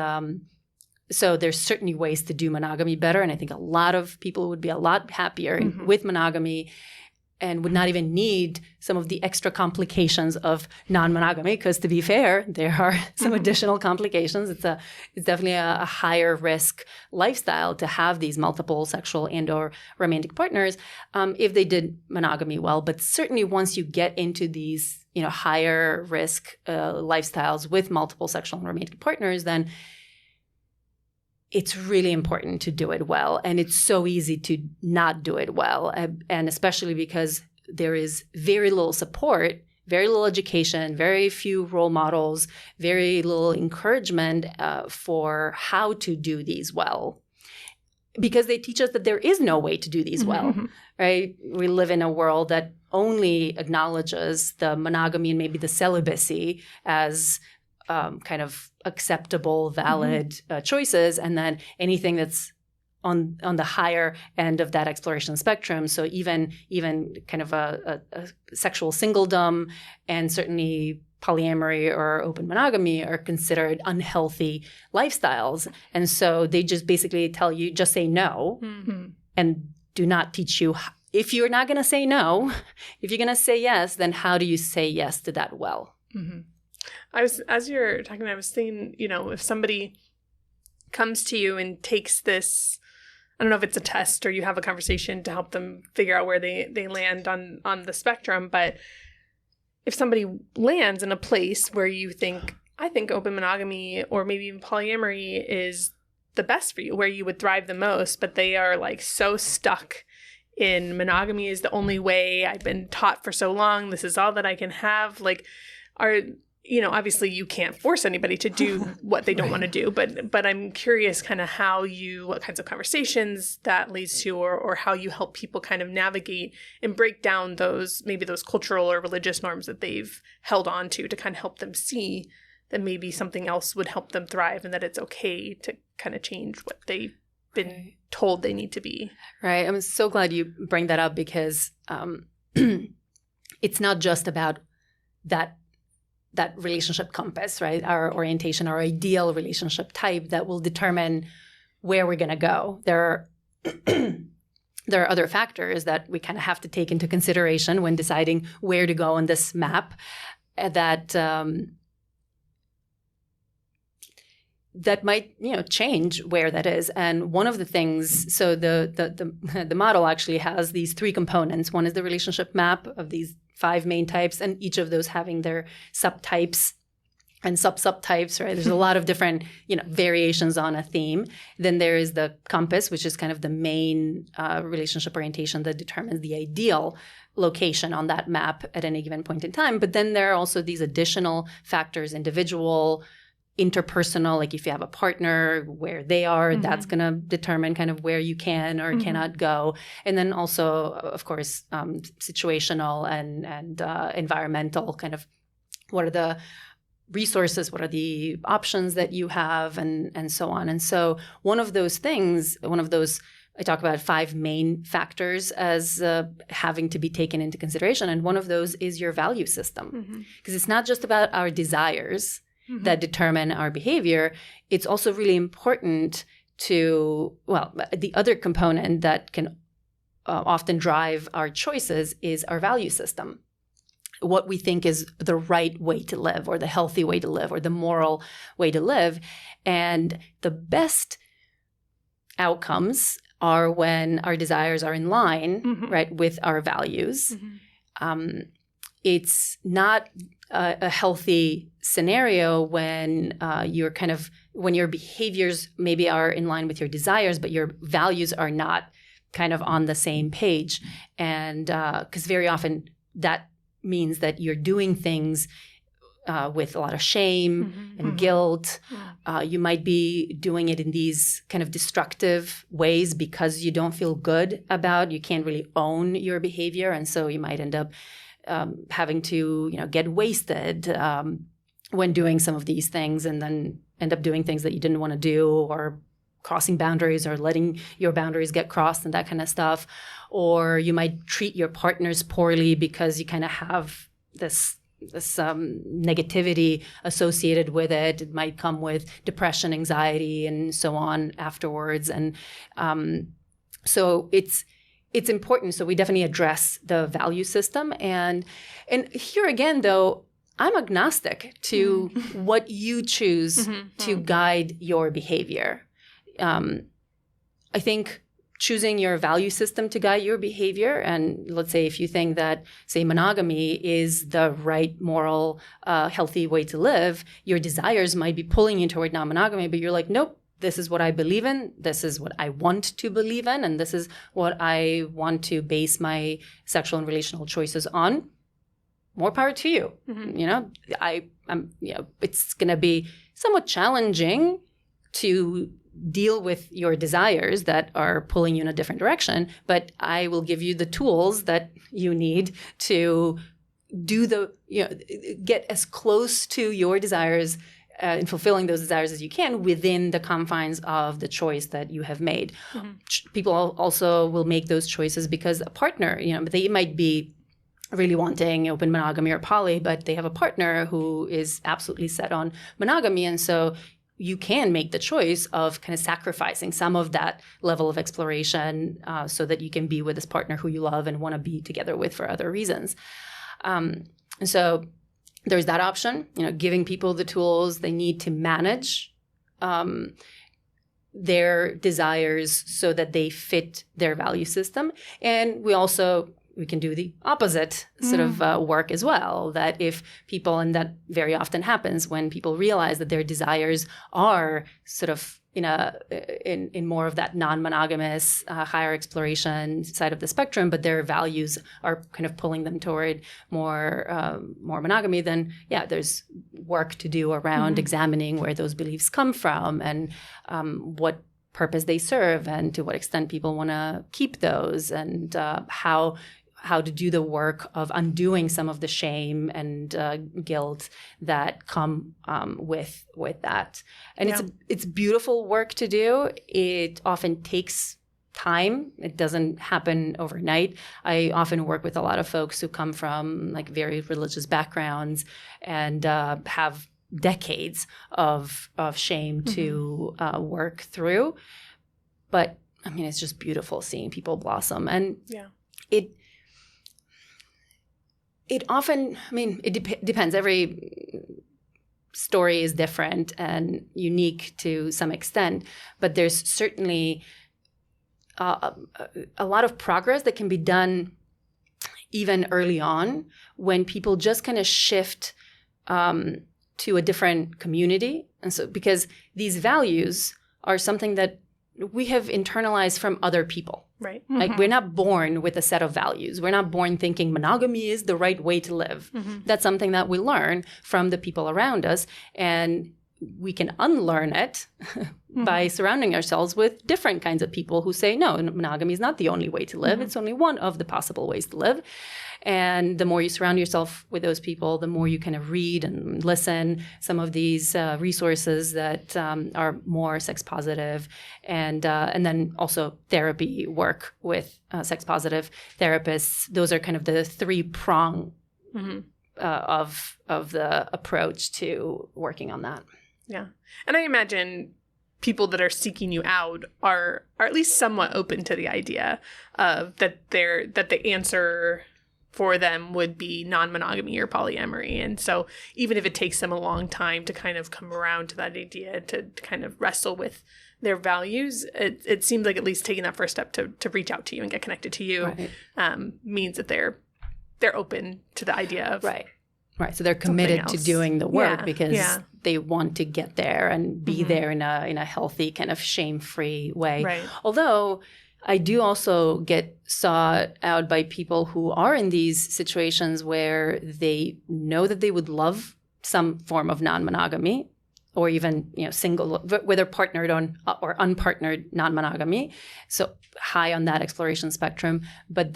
so there's certainly ways to do monogamy better. And I think a lot of people would be a lot happier with monogamy and would not even need some of the extra complications of non-monogamy, because to be fair, there are some additional complications. It's definitely a higher risk lifestyle to have these multiple sexual and or romantic partners if they did monogamy well. But certainly once you get into these higher risk lifestyles with multiple sexual and romantic partners, then it's really important to do it well. And it's so easy to not do it well. And especially because there is very little support, very little education, very few role models, very little encouragement for how to do these well. Because they teach us that there is no way to do these well, right? We live in a world that only acknowledges the monogamy and maybe the celibacy as kind of acceptable, valid choices, and then anything that's on the higher end of that exploration spectrum. So even kind of a sexual singledom and certainly polyamory or open monogamy are considered unhealthy lifestyles. And so they just basically tell you, just say no and do not teach you if you're not going to say no, if you're going to say yes, then how do you say yes to that well? As you're talking, I was thinking, if somebody comes to you and takes this, I don't know if it's a test or you have a conversation to help them figure out where they land on the spectrum, but if somebody lands in a place where you think, I think open monogamy or maybe even polyamory is the best for you, where you would thrive the most, but they are like so stuck in monogamy is the only way, I've been taught for so long, this is all that I can have, obviously you can't force anybody to do what they don't want to do, but I'm curious kind of what kinds of conversations that leads to, or how you help people kind of navigate and break down those cultural or religious norms that they've held on to kind of help them see that maybe something else would help them thrive and that it's okay to kind of change what they've been told they need to be. Right. I'm so glad you bring that up, because it's not just about that relationship compass, right? Our orientation, our ideal relationship type that will determine where we're going to go. There are other factors that we kind of have to take into consideration when deciding where to go on this map that might, change where that is. And one of the things, so the model actually has these three components. One is the relationship map of these 5 main types, and each of those having their subtypes and subtypes, right? There's a lot of different, variations on a theme. Then there is the compass, which is kind of the main relationship orientation that determines the ideal location on that map at any given point in time. But then there are also these additional factors, individual, interpersonal, like if you have a partner, where they are, that's going to determine kind of where you can or cannot go. And then also, of course, situational and environmental, kind of what are the resources, what are the options that you have, and so on. And so one of those, I talk about 5 main factors as having to be taken into consideration. And one of those is your value system, because it's not just about our desires that determine our behavior. It's also really important the other component that can often drive our choices is our value system. what we think is the right way to live or the healthy way to live or the moral way to live. And the best outcomes are when our desires are in line, right, with our values. It's not a healthy scenario when when your behaviors maybe are in line with your desires, but your values are not kind of on the same page. And because very often that means that you're doing things with a lot of shame and guilt. You might be doing it in these kind of destructive ways because you don't feel good about, you can't really own your behavior. And so you might end up having to, get wasted when doing some of these things, and then end up doing things that you didn't want to do, or crossing boundaries or letting your boundaries get crossed and that kind of stuff. Or you might treat your partners poorly because you kind of have this negativity associated with it. It might come with depression, anxiety, and so on afterwards. And so it's important. So we definitely address the value system. And here again, though, I'm agnostic to what you choose to guide your behavior. I think choosing your value system to guide your behavior, and let's say if you think that, say, monogamy is the right moral, healthy way to live, your desires might be pulling you toward non-monogamy, but you're like, nope, this is what I believe in, this is what I want to believe in, and this is what I want to base my sexual and relational choices on. More power to you. It's going to be somewhat challenging to deal with your desires that are pulling you in a different direction, but I will give you the tools that you need to do get as close to your desires in fulfilling those desires as you can within the confines of the choice that you have made. People also will make those choices because a partner, they might be really wanting open monogamy or poly, but they have a partner who is absolutely set on monogamy. And so you can make the choice of kind of sacrificing some of that level of exploration so that you can be with this partner who you love and want to be together with for other reasons. And so there's that option, giving people the tools they need to manage their desires so that they fit their value system. And we can do the opposite sort of work as well, that if people, and that very often happens when people realize that their desires are sort of in more of that non-monogamous, higher exploration side of the spectrum, but their values are kind of pulling them toward more monogamy, then there's work to do around examining where those beliefs come from and what purpose they serve and to what extent people want to keep those, and how to do the work of undoing some of the shame and guilt that come with that. And it's beautiful work to do. It often takes time. It doesn't happen overnight. I often work with a lot of folks who come from like very religious backgrounds and have decades of shame to work through. But I mean, it's just beautiful seeing people blossom. And it often, it depends. Every story is different and unique to some extent, but there's certainly a lot of progress that can be done even early on when people just kind of shift to a different community. And so, because these values are something that we have internalized from other people. Right. Like we're not born with a set of values. We're not born thinking monogamy is the right way to live. That's something that we learn from the people around us. And we can unlearn it by surrounding ourselves with different kinds of people who say, no, monogamy is not the only way to live. It's only one of the possible ways to live. And the more you surround yourself with those people, the more you kind of read and listen some of these resources that are more sex positive, and then also therapy work with sex positive therapists. Those are kind of the three prong of the approach to working on that. Yeah. And I imagine people that are seeking you out are at least somewhat open to the idea of that the answer for them would be non-monogamy or polyamory. And so even if it takes them a long time to kind of come around to that idea, to kind of wrestle with their values, it seems like at least taking that first step to reach out to you and get connected to you means that they're open to the idea of Right. So they're committed to doing the work because they want to get there and be there in a healthy, kind of shame-free way. Right. Although I do also get sought out by people who are in these situations where they know that they would love some form of non-monogamy, or even, single, whether partnered or unpartnered non-monogamy. So high on that exploration spectrum, but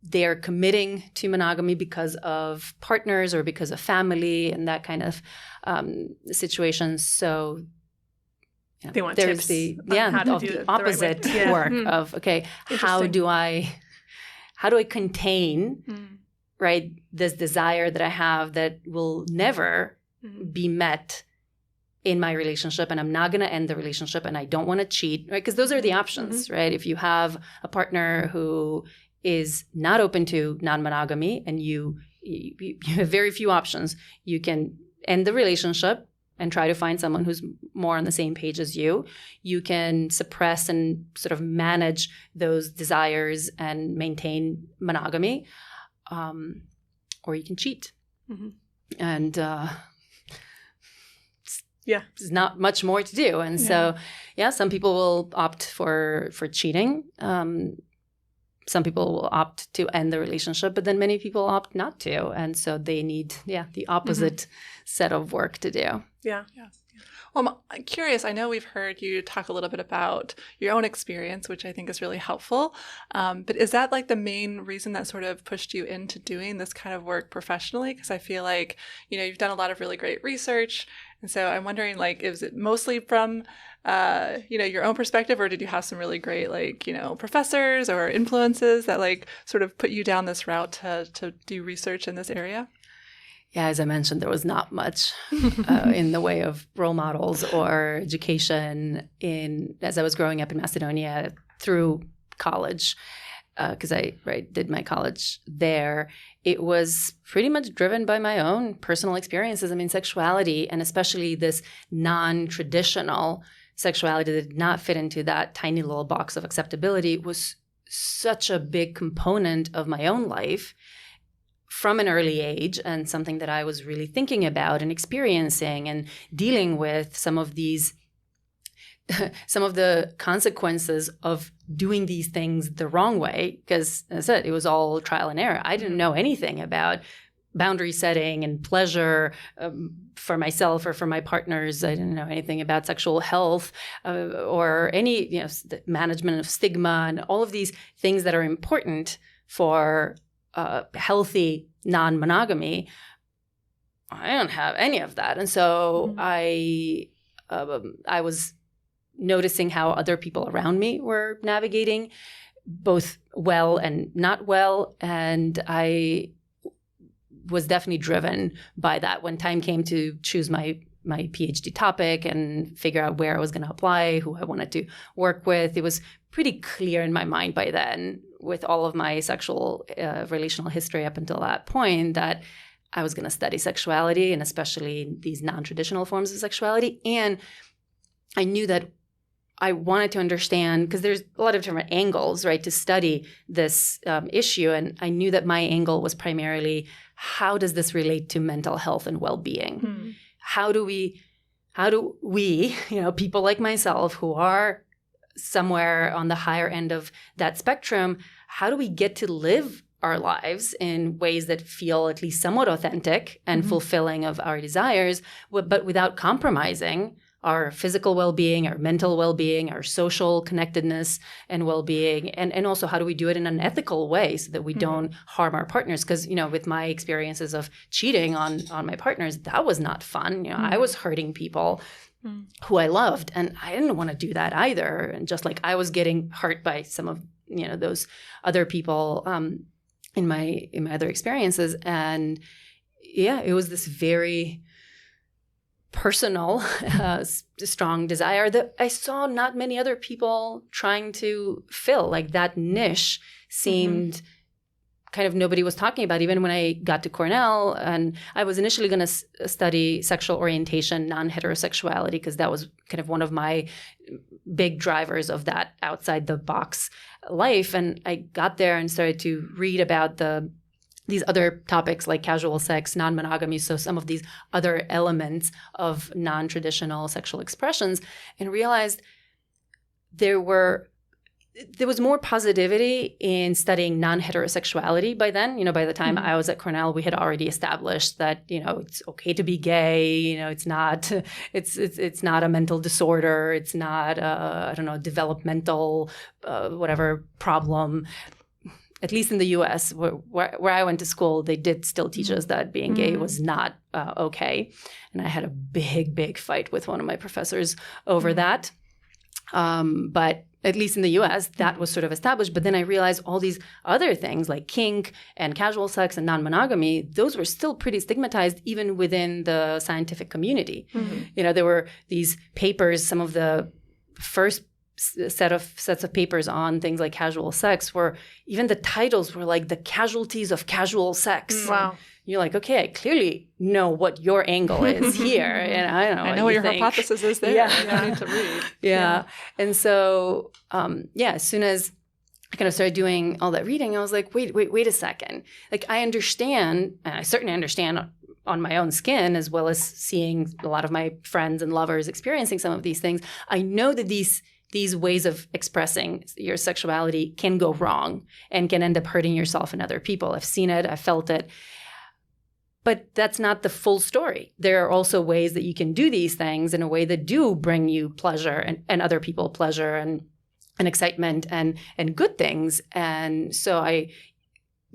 they're committing to monogamy because of partners or because of family and that kind of situations. So they want there's tips how to do the opposite work of, okay, how do I contain right this desire that I have that will never be met in my relationship, and I'm not going to end the relationship, and I don't want to cheat, right? Because those are the options, right? If you have a partner who is not open to non-monogamy and you have very few options, you can end the relationship and try to find someone who's more on the same page as you. You can suppress and sort of manage those desires and maintain monogamy, or you can cheat. And there's not much more to do. And so, some people will opt for cheating. Some people will opt to end the relationship, but then many people opt not to. And so they need, the opposite set of work to do. Yeah. Well, I'm curious. I know we've heard you talk a little bit about your own experience, which I think is really helpful. But is that like the main reason that sort of pushed you into doing this kind of work professionally? Because I feel like, you've done a lot of really great research. And so I'm wondering, like, is it mostly from, your own perspective, or did you have some really great, professors or influences that, sort of put you down this route to do research in this area? Yeah, as I mentioned, there was not much in the way of role models or education as I was growing up in Macedonia through college, because I did my college there. It was pretty much driven by my own personal experiences. I mean, sexuality, and especially this non-traditional sexuality that did not fit into that tiny little box of acceptability, was such a big component of my own life from an early age, and something that I was really thinking about and experiencing and dealing with some of the consequences of doing these things the wrong way. Because as I said, it was all trial and error. I didn't know anything about boundary setting and pleasure for myself or for my partners. I didn't know anything about sexual health or any management of stigma and all of these things that are important for healthy non-monogamy. I don't have any of that. And so I was noticing how other people around me were navigating, both well and not well. And I was definitely driven by that. When time came to choose my PhD topic and figure out where I was going to apply, who I wanted to work with, it was pretty clear in my mind by then, with all of my sexual relational history up until that point, that I was going to study sexuality, and especially these non-traditional forms of sexuality. And I knew that I wanted to understand, because there's a lot of different angles, to study this issue. And I knew that my angle was primarily, how does this relate to mental health and well-being? How do we, people like myself who are somewhere on the higher end of that spectrum, how do we get to live our lives in ways that feel at least somewhat authentic and fulfilling of our desires, but without compromising our physical well-being, our mental well-being, our social connectedness and well-being, and also how do we do it in an ethical way so that we don't harm our partners? Because, with my experiences of cheating on my partners, that was not fun. I was hurting people who I loved, and I didn't want to do that either. And just like I was getting hurt by some of those other people in my other experiences, and it was this very personal, strong desire that I saw not many other people trying to fill. Like that niche seemed kind of nobody was talking about, even when I got to Cornell. And I was initially going to study sexual orientation, non-heterosexuality, because that was kind of one of my big drivers of that outside the box life. And I got there and started to read about these other topics like casual sex, non-monogamy, so some of these other elements of non-traditional sexual expressions, and realized there was more positivity in studying non-heterosexuality by then. By the time I was at Cornell, we had already established that, it's okay to be gay. It's not a mental disorder. It's not developmental, whatever problem. At least in the U.S., where I went to school, they did still teach us that being gay was not okay. And I had a big, big fight with one of my professors over that. But at least in the U.S., that was sort of established. But then I realized all these other things like kink and casual sex and non-monogamy, those were still pretty stigmatized even within the scientific community. There were these papers, some of the first sets of papers on things like casual sex where even the titles were like the casualties of casual sex. Wow. You're like, okay, I clearly know what your angle is here. And I don't know. I know what your hypothesis is there. Yeah. You need to read. Yeah. And so, as soon as I kind of started doing all that reading, I was like, wait a second. Like, I understand, and I certainly understand on my own skin, as well as seeing a lot of my friends and lovers experiencing some of these things. I know that these ways of expressing your sexuality can go wrong and can end up hurting yourself and other people. I've seen it. I've felt it. But that's not the full story. There are also ways that you can do these things in a way that do bring you pleasure and other people pleasure and excitement and good things. And so I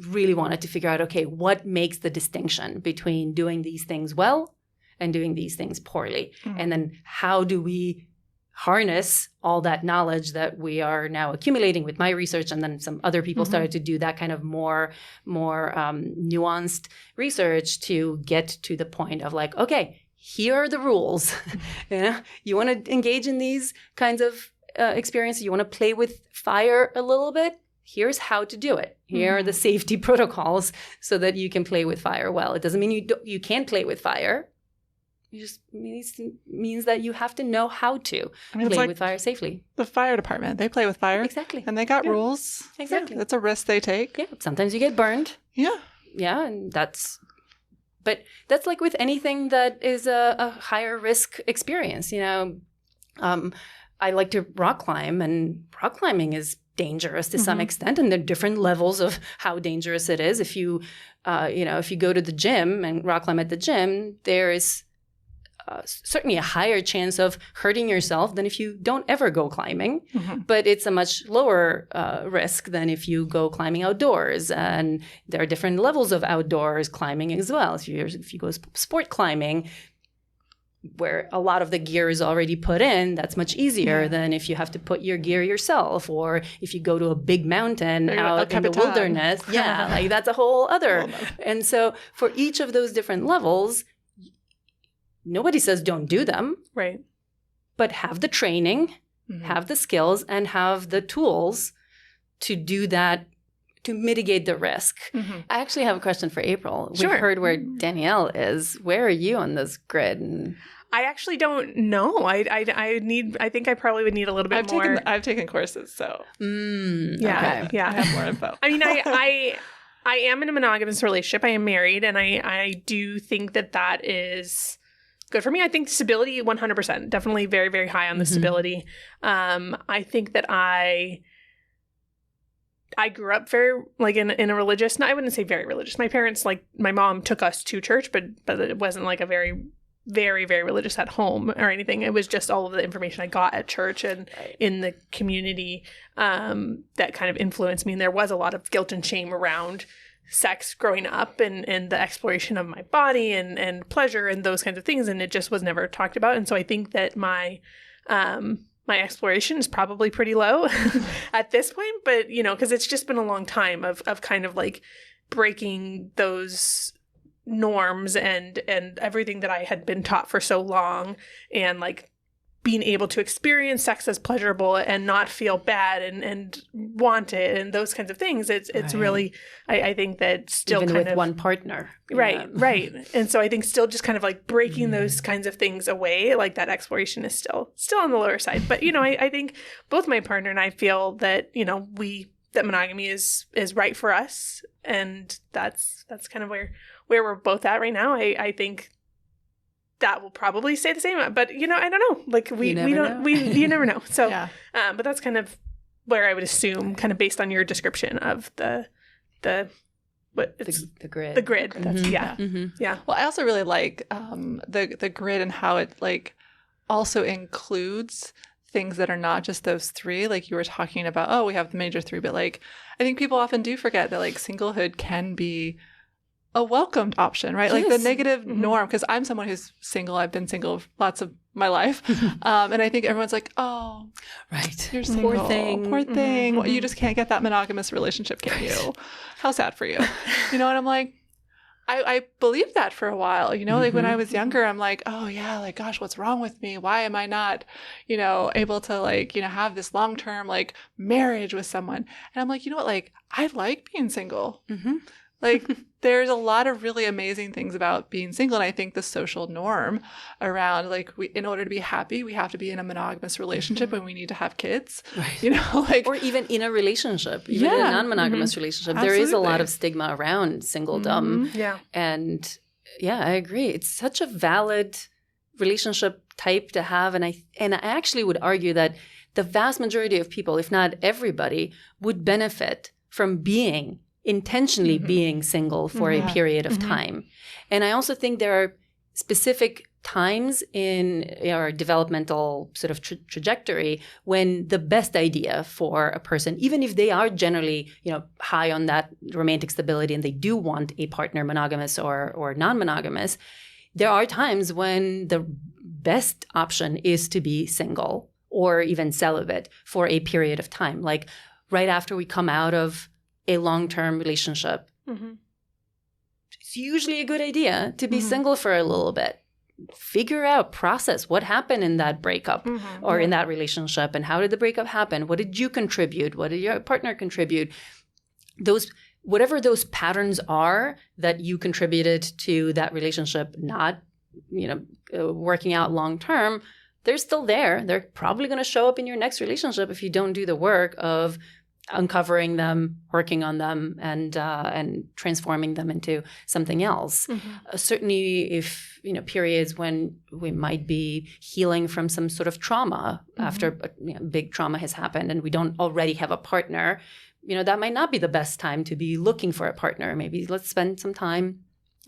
really wanted to figure out, okay, what makes the distinction between doing these things well and doing these things poorly? And then how do we harness all that knowledge that we are now accumulating with my research, and then some other people started to do that kind of more nuanced research to get to the point of like, okay, here are the rules. You want to engage in these kinds of experiences, you want to play with fire a little bit, here's how to do it. Here are the safety protocols so that you can play with fire well. It doesn't mean you can't play with fire. It just means that you have to know how to play with fire safely. The fire department, they play with fire. Exactly. And they got rules. Exactly. It's a risk they take. Yeah. Sometimes you get burned. Yeah. Yeah. And that's like with anything that is a higher risk experience. I like to rock climb, and rock climbing is dangerous to some extent, and there are different levels of how dangerous it is. If you go to the gym and rock climb at the gym, there is certainly a higher chance of hurting yourself than if you don't ever go climbing. But it's a much lower risk than if you go climbing outdoors. And there are different levels of outdoors climbing as well. If you go sport climbing, where a lot of the gear is already put in, that's much easier than if you have to put your gear yourself, or if you go to a big mountain out in the wilderness. Yeah, like that's a whole other. And so for each of those different levels, nobody says don't do them. Right. But have the training, have the skills, and have the tools to do that, to mitigate the risk. I actually have a question for April. Sure. We've heard where Danielle is. Where are you on this grid? I actually don't know. I think I probably would need a little bit more. I've taken courses, so yeah. I have more info. I mean, I am in a monogamous relationship. I am married, and I do think that is good for me. I think stability, 100%, definitely very, very high on the stability. I think that I grew up very, like, in a religious, no, I wouldn't say very religious. My parents, like, my mom took us to church, but it wasn't like a very, very, very religious at home or anything. It was just all of the information I got at church and in the community that kind of influenced me. And there was a lot of guilt and shame around sex growing up and the exploration of my body and pleasure and those kinds of things. And it just was never talked about. And so I think that my exploration is probably pretty low at this point, but, because it's just been a long time of kind of like breaking those norms and everything that I had been taught for so long, and like being able to experience sex as pleasurable and not feel bad and want it and those kinds of things. It's really, I think that still even kind with of one partner. Right. And so I think still just kind of like breaking those kinds of things away, like that exploration is still on the lower side. But, I think both my partner and I feel that, that monogamy is right for us. And that's kind of where we're both at right now. I think that will probably stay the same, but I don't know. Like you never know. So, but that's kind of where I would assume, kind of based on your description of the grid. The grid. That's, yeah. Well, I also really like the grid and how it like also includes things that are not just those three. Like you were talking about, we have the major three, but like I think people often do forget that like singlehood can be a welcomed option, right? Like the negative norm, because I'm someone who's single. I've been single lots of my life. And I think everyone's like, oh, right, you're single. Poor thing. Well, you just can't get that monogamous relationship, can you? How sad for you. And I'm like, I believed that for a while, like when I was younger, I'm like, oh yeah, like, gosh, what's wrong with me? Why am I not, able to like, have this long-term like marriage with someone? And I'm like, you know what? Like, I like being single. Like there's a lot of really amazing things about being single. And I think the social norm around like in order to be happy, we have to be in a monogamous relationship and we need to have kids, right. Or even in a relationship, even in a non-monogamous relationship, Absolutely. There is a lot of stigma around singledom. Yeah. And I agree. It's such a valid relationship type to have. And I actually would argue that the vast majority of people, if not everybody, would benefit from intentionally being single for a period of time. And I also think there are specific times in our developmental sort of trajectory when the best idea for a person, even if they are generally, high on that romantic stability and they do want a partner, monogamous or non-monogamous, there are times when the best option is to be single or even celibate for a period of time. Like right after we come out of a long-term relationship, it's usually a good idea to be single for a little bit. Figure out, process what happened in that breakup or in that relationship, and how did the breakup happen? What did you contribute? What did your partner contribute? Whatever those patterns are that you contributed to that relationship not, working out long-term, they're still there. They're probably going to show up in your next relationship if you don't do the work of uncovering them, working on them, and transforming them into something else. Certainly, if periods when we might be healing from some sort of trauma after big trauma has happened, and we don't already have a partner, that might not be the best time to be looking for a partner. Maybe let's spend some time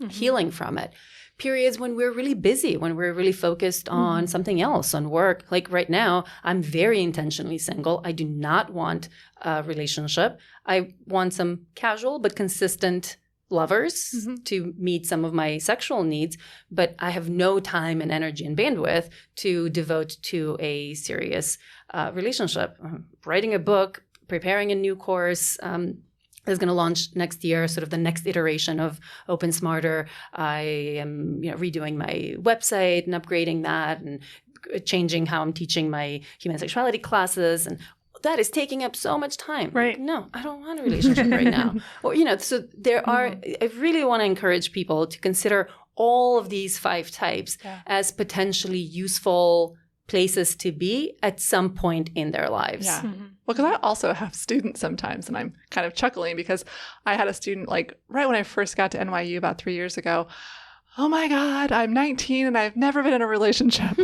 healing from it. Periods when we're really busy, when we're really focused on something else, on work. Like right now, I'm very intentionally single. I do not want a relationship. I want some casual but consistent lovers to meet some of my sexual needs, but I have no time and energy and bandwidth to devote to a serious relationship. Writing a book, preparing a new course, is going to launch next year, sort of the next iteration of Open Smarter. I am redoing my website and upgrading that and changing how I'm teaching my human sexuality classes. And that is taking up so much time. Right. No, I don't want a relationship right now. Or, so there are, I really want to encourage people to consider all of these 5 types as potentially useful places to be at some point in their lives. Yeah. Well, because I also have students sometimes, and I'm kind of chuckling because I had a student like right when I first got to NYU about 3 years ago. Oh my God, I'm 19 and I've never been in a relationship.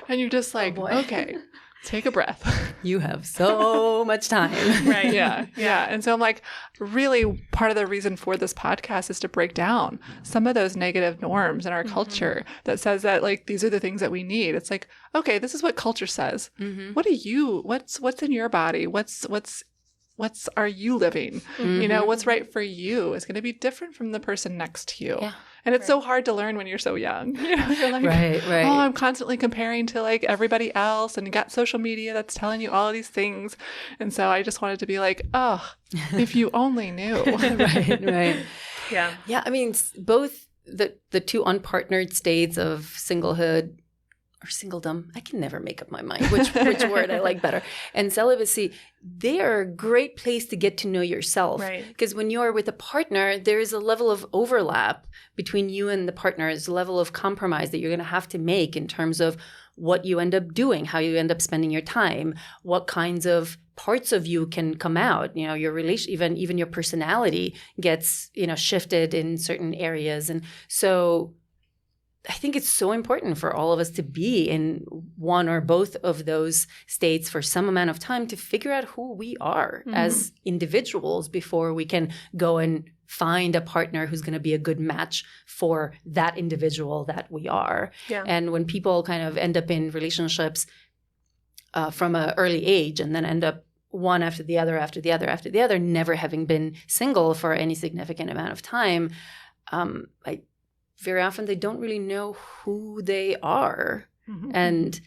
And you're just like, okay, take a breath. You have so much time. Right. Yeah. And so I'm like, really part of the reason for this podcast is to break down some of those negative norms in our culture that says that like, these are the things that we need. It's like, okay, this is what culture says. What's in your body? What's are you living? What's right for you is going to be different from the person next to you. Yeah. And it's so hard to learn when you're so young. You're like, right. Oh, I'm constantly comparing to like everybody else, and you got social media that's telling you all of these things. And so I just wanted to be like, oh, if you only knew. Right. Yeah. Yeah. I mean, both the 2 unpartnered states of singlehood or singledom, I can never make up my mind which word I like better, and celibacy, they are a great place to get to know yourself. Right. Because when you're with a partner, there is a level of overlap between you and the partner. There's a level of compromise that you're going to have to make in terms of what you end up doing, how you end up spending your time, what kinds of parts of you can come out. You know, your relation, even your personality gets, shifted in certain areas. And so I think it's so important for all of us to be in one or both of those states for some amount of time to figure out who we are as individuals before we can go and find a partner who's going to be a good match for that individual that we are. Yeah. And when people kind of end up in relationships from an early age and then end up one after the other, after the other, after the other, never having been single for any significant amount of time, very often they don't really know who they are. And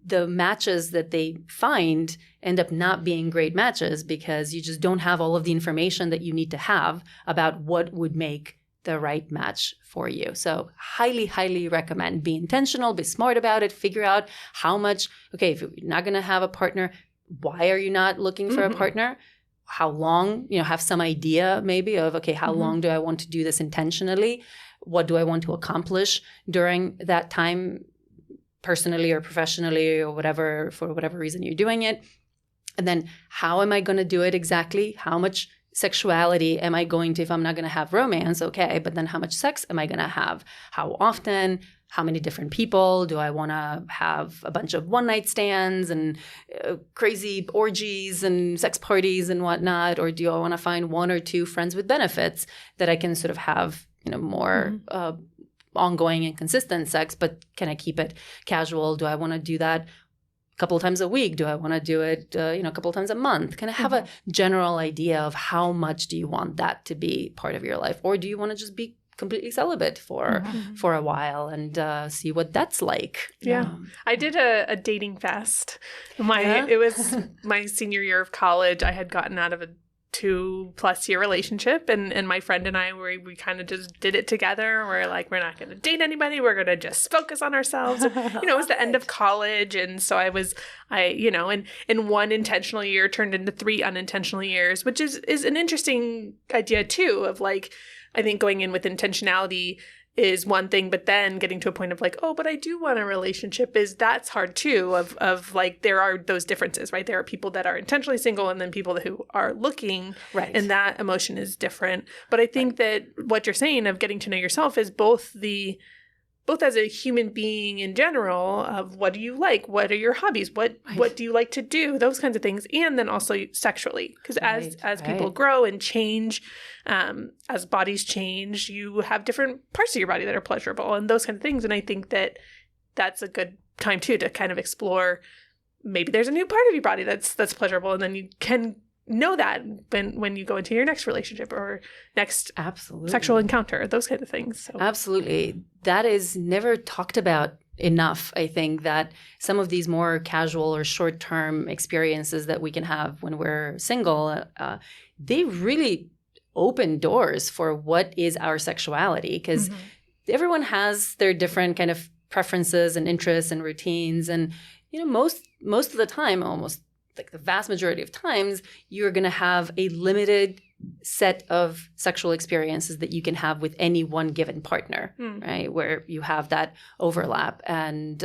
the matches that they find end up not being great matches because you just don't have all of the information that you need to have about what would make the right match for you. So highly, highly recommend. Be intentional, be smart about it, figure out how much, okay, if you're not going to have a partner, why are you not looking for a partner? How long, have some idea maybe of, okay, how long do I want to do this intentionally? What do I want to accomplish during that time, personally or professionally or whatever, for whatever reason you're doing it? And then how am I going to do it exactly? How much sexuality am I going to, if I'm not going to have romance, okay, but then how much sex am I going to have? How often? How many different people? Do I want to have a bunch of one-night stands and crazy orgies and sex parties and whatnot? Or do I want to find one or two friends with benefits that I can sort of have, more ongoing and consistent sex, but can I keep it casual? Do I want to do that a couple of times a week? Do I want to do it, a couple of times a month? Can I have a general idea of how much do you want that to be part of your life? Or do you want to just be completely celibate for a while and see what that's like? Yeah. I did a dating fest. It was my senior year of college. I had gotten out of a 2+ year relationship, and my friend and I we kind of just did it together. We're like, we're not going to date anybody. We're going to just focus on ourselves. It was the end of college, and so in one intentional year turned into 3 unintentional years, which is an interesting idea too. Of like, I think going in with intentionality is one thing, but then getting to a point of like, oh, but I do want a relationship, that's hard too, of like, there are those differences, right? There are people that are intentionally single and then people who are looking, right? And that emotion is different. But I think that what you're saying of getting to know yourself is both as a human being in general, of what do you like? What are your hobbies? What do you like to do? Those kinds of things. And then also sexually, because as people grow and change, as bodies change, you have different parts of your body that are pleasurable and those kind of things. And I think that that's a good time too to kind of explore, maybe there's a new part of your body that's pleasurable, and then you can know that when you go into your next relationship or next sexual encounter, those kind of things. So. Absolutely. That is never talked about enough. I think that some of these more casual or short-term experiences that we can have when we're single, they really open doors for what is our sexuality, because everyone has their different kind of preferences and interests and routines. And, most of the time, almost like the vast majority of times, you're going to have a limited set of sexual experiences that you can have with any one given partner, right? Where you have that overlap. And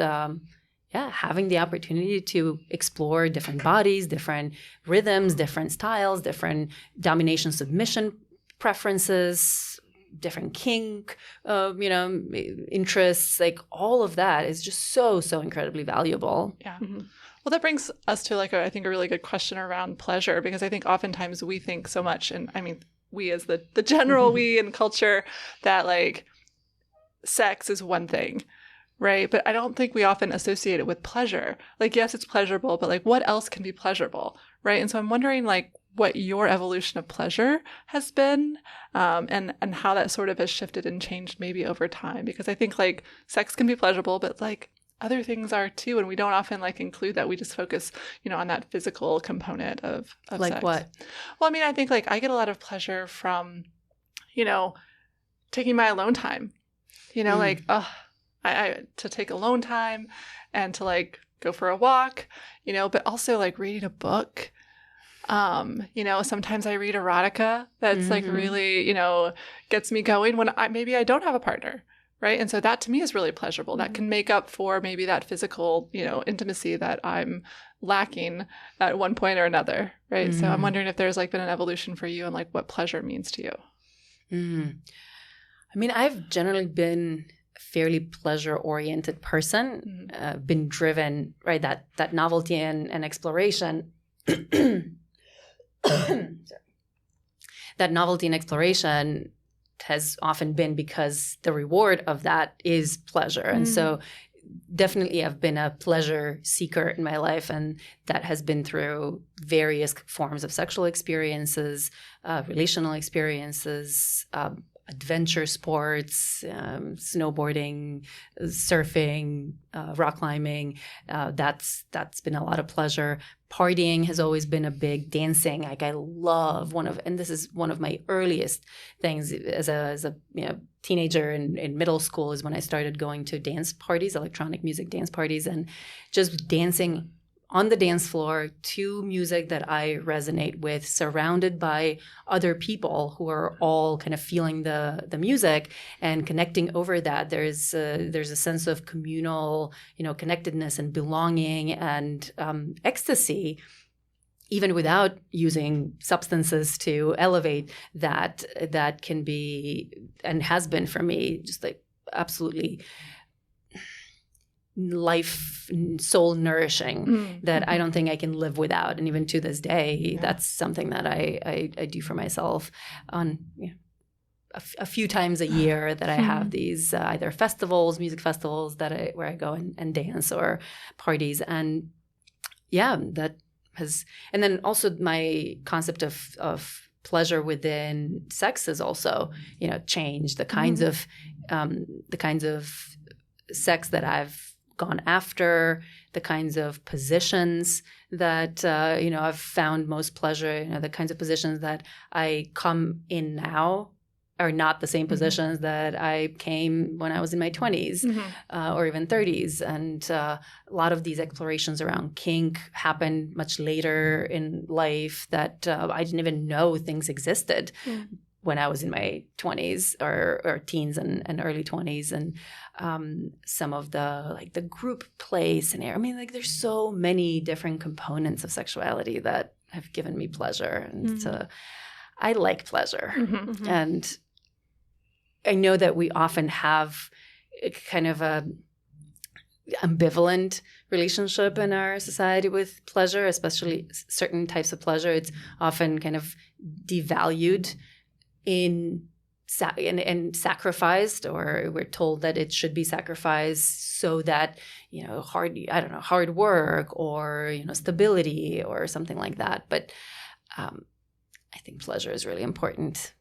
having the opportunity to explore different bodies, different rhythms, different styles, different domination submission preferences, different kink, interests, like all of that is just so, so incredibly valuable. Yeah. Well, that brings us to I think a really good question around pleasure, because I think oftentimes we think so much, and I mean, we as the general we in culture, that sex is one thing, right? But I don't think we often associate it with pleasure. Yes, it's pleasurable, but what else can be pleasurable, right? And so I'm wondering what your evolution of pleasure has been, and how that sort of has shifted and changed maybe over time, because I think sex can be pleasurable, but other things are too, and we don't often include that. We just focus, on that physical component of sex. What? Well, I mean, I think I get a lot of pleasure from, taking my alone time. I to take alone time and to like go for a walk, but also like reading a book. Sometimes I read erotica that's like really, gets me going when maybe I don't have a partner. Right. And so that to me is really pleasurable. That can make up for maybe that physical, intimacy that I'm lacking at one point or another. Right. So I'm wondering if there's like been an evolution for you and like what pleasure means to you. I mean, I've generally been a fairly pleasure-oriented person, been driven, right, that novelty and exploration. That novelty and exploration has often been because the reward of that is pleasure. And so definitely I've been a pleasure seeker in my life, and that has been through various forms of sexual experiences, relational experiences, adventure sports, snowboarding, surfing, rock climbing. That's been a lot of pleasure. Partying has always been a big. Dancing, like I love and this is one of my earliest things as a teenager in middle school is when I started going to dance parties, electronic music dance parties, and just dancing on the dance floor to music that I resonate with, surrounded by other people who are all kind of feeling the music and connecting over that. There's a sense of communal, connectedness and belonging and ecstasy, even without using substances to elevate that can be and has been for me just like absolutely life, soul nourishing that I don't think I can live without. And even to this day, that's something that I do for myself on a few times a year that I have these either festivals, music festivals where I go and dance, or parties. And that has, and then also my concept of pleasure within sex has also, changed. The kinds of sex that I've gone after, the kinds of positions that I've found most pleasure, the kinds of positions that I come in now are not the same positions that I came when I was in my 20s or even 30s. And a lot of these explorations around kink happened much later in life that I didn't even know things existed when I was in my 20s or teens and early 20s. And some of the group play scenario. I mean, there's so many different components of sexuality that have given me pleasure. And so I like pleasure. And I know that we often have a kind of a ambivalent relationship in our society with pleasure, especially certain types of pleasure. It's often kind of devalued and sacrificed, or we're told that it should be sacrificed so that, hard work or, stability or something like that. But I think pleasure is really important.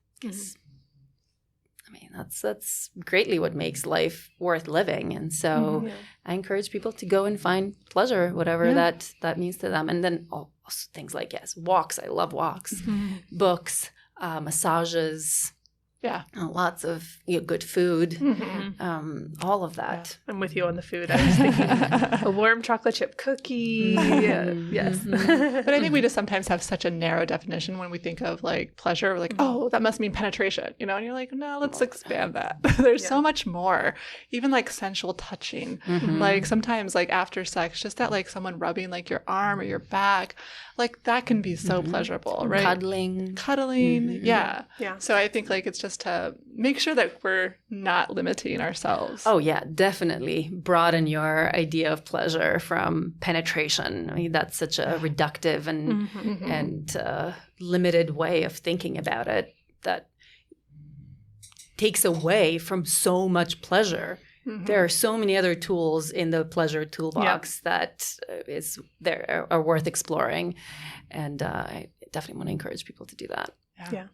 I mean, that's greatly what makes life worth living. And so I encourage people to go and find pleasure, whatever that means to them. And then also things like, walks. I love walks, books, massages, lots of good food, all of that. I'm with you on the food. I was thinking a warm chocolate chip cookie. Yes. But I think we just sometimes have such a narrow definition when we think of like pleasure. We're like, oh, that must mean penetration, and you're like, no, let's expand that. There's so much more. Even like sensual touching, like sometimes like after sex, just that like someone rubbing like your arm or your back, like that can be so pleasurable, right? Cuddling. Yeah. So I think like it's just to make sure that we're not limiting ourselves. Oh yeah, definitely broaden your idea of pleasure from penetration. I mean, that's such a reductive and limited way of thinking about it that takes away from so much pleasure. There are so many other tools in the pleasure toolbox that are worth exploring, and I definitely want to encourage people to do that. Yeah.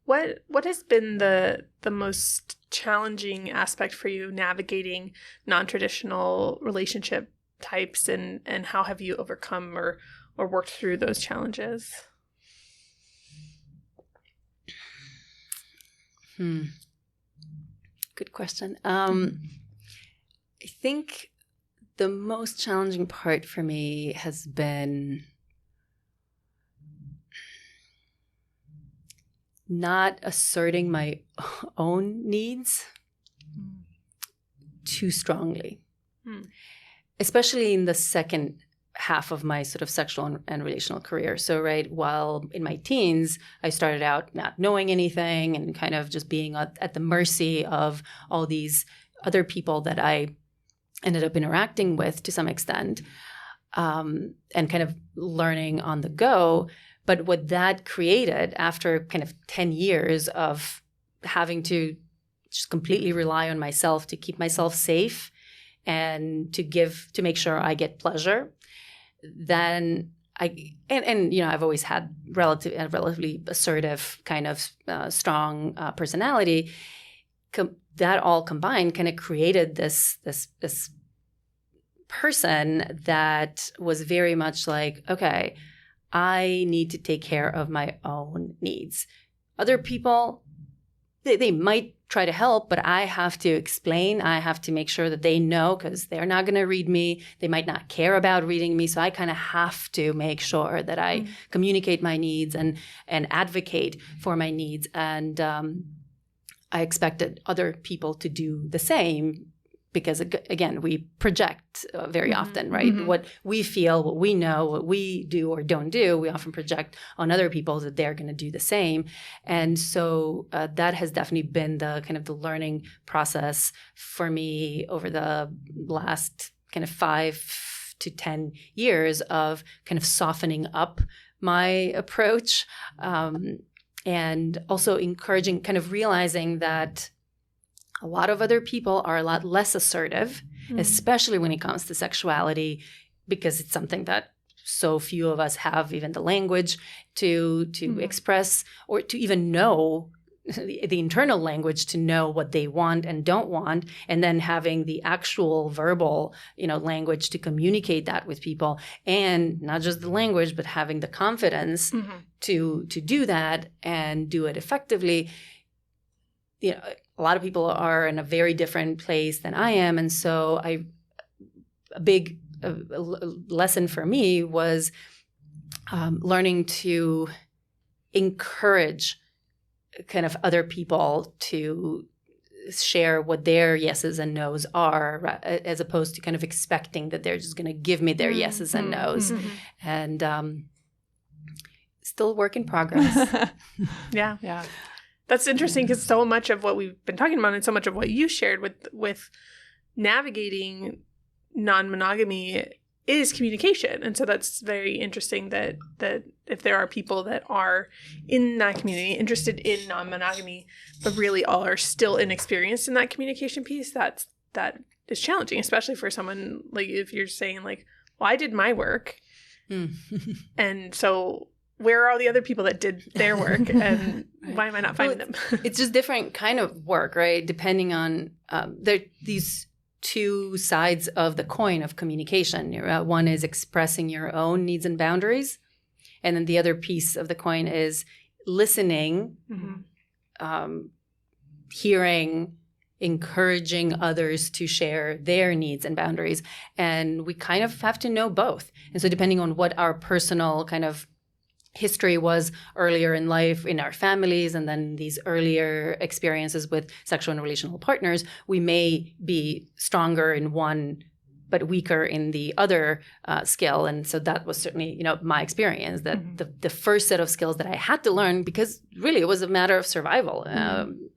What has been the most challenging aspect for you navigating non-traditional relationship types, and how have you overcome or worked through those challenges? Good question. I think the most challenging part for me has been not asserting my own needs too strongly, especially in the second half of my sort of sexual and relational career. So, right, while in my teens, I started out not knowing anything and kind of just being at the mercy of all these other people that I ended up interacting with to some extent, and kind of learning on the go. But what that created after kind of 10 years of having to just completely rely on myself to keep myself safe and to make sure I get pleasure, then I've always had a relatively assertive kind of strong personality. That all combined kind of created this person that was very much like, okay, I need to take care of my own needs. Other people, they might try to help, but I have to explain. I have to make sure that they know, because they're not going to read me. They might not care about reading me. So I kind of have to make sure that I communicate my needs and advocate for my needs. And I expected other people to do the same, because, again, we project very often, right? What we feel, what we know, what we do or don't do, we often project on other people that they're going to do the same. And so that has definitely been the kind of the learning process for me over the last kind of 5 to 10 years of kind of softening up my approach, and also encouraging, kind of realizing that a lot of other people are a lot less assertive, especially when it comes to sexuality, because it's something that so few of us have even the language to express, or to even know the internal language to know what they want and don't want, and then having the actual verbal, language to communicate that with people, and not just the language, but having the confidence to do that and do it effectively. A lot of people are in a very different place than I am. And so a big lesson for me was learning to encourage kind of other people to share what their yeses and nos are, as opposed to kind of expecting that they're just going to give me their yeses and nos. And still work in progress. Yeah. That's interesting, because so much of what we've been talking about, and so much of what you shared with navigating non-monogamy, is communication. And so that's very interesting that if there are people that are in that community interested in non-monogamy, but really all are still inexperienced in that communication piece, that is challenging, especially for someone like, if you're saying like, well, I did my work. And so where are all the other people that did their work, and why am I not finding them? It's just different kind of work, right? Depending on there these two sides of the coin of communication. One is expressing your own needs and boundaries, and then the other piece of the coin is listening, hearing, encouraging others to share their needs and boundaries. And we kind of have to know both. And so depending on what our personal kind of history was earlier in life, in our families, and then these earlier experiences with sexual and relational partners, we may be stronger in one but weaker in the other skill. And so that was certainly, my experience, that the first set of skills that I had to learn, because really it was a matter of survival.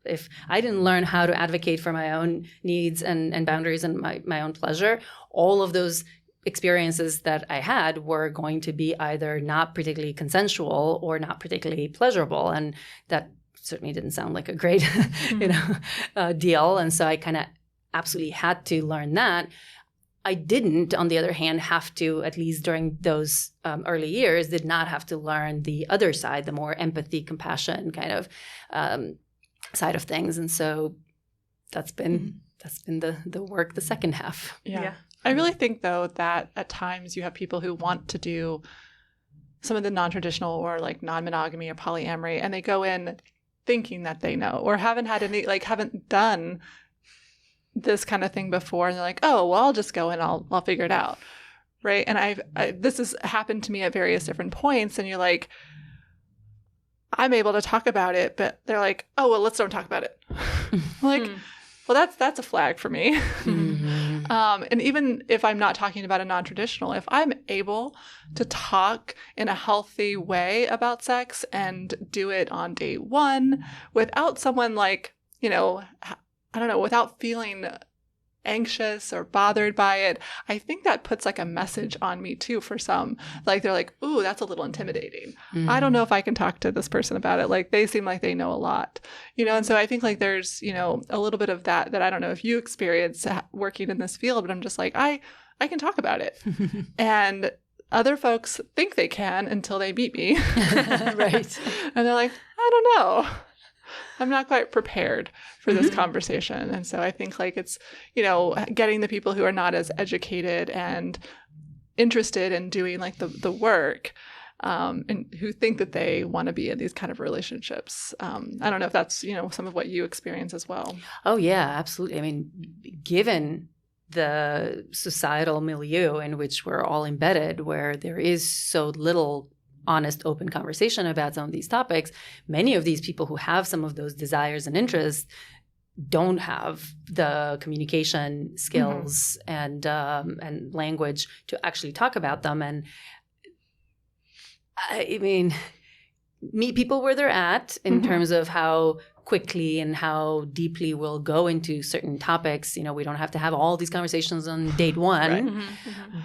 If I didn't learn how to advocate for my own needs and boundaries and my own pleasure, all of those experiences that I had were going to be either not particularly consensual or not particularly pleasurable. And that certainly didn't sound like a great, deal. And so I kind of absolutely had to learn that. I didn't, on the other hand, have to, at least during those early years, did not have to learn the other side, the more empathy, compassion kind of side of things. And so that's been the work, the second half. Yeah. I really think, though, that at times you have people who want to do some of the non-traditional or like non-monogamy or polyamory, and they go in thinking that they know, or haven't had any, like haven't done this kind of thing before, and they're like, oh, well, I'll just go and I'll figure it out. Right. And this has happened to me at various different points. And you're like, I'm able to talk about it, but they're like, oh, well, let's don't talk about it. I'm like, well, that's a flag for me. And even if I'm not talking about a non-traditional, if I'm able to talk in a healthy way about sex and do it on day one without someone like, I don't know, without feeling anxious or bothered by it, I think that puts like a message on me too for some. Like they're like, ooh, that's a little intimidating. I don't know if I can talk to this person about it. Like they seem like they know a lot, and so I think like there's, a little bit of that I don't know if you experience working in this field, but I'm just like, I can talk about it. And other folks think they can until they meet me. Right. And they're like, I don't know. I'm not quite prepared for this conversation. And so I think like it's, getting the people who are not as educated and interested in doing like the work and who think that they want to be in these kind of relationships. I don't know if that's, some of what you experience as well. Oh, yeah, absolutely. I mean, given the societal milieu in which we're all embedded, where there is so little honest, open conversation about some of these topics, many of these people who have some of those desires and interests don't have the communication skills and language to actually talk about them. And I mean, meet people where they're at in terms of how quickly and how deeply we'll go into certain topics. We don't have to have all these conversations on date one, Right.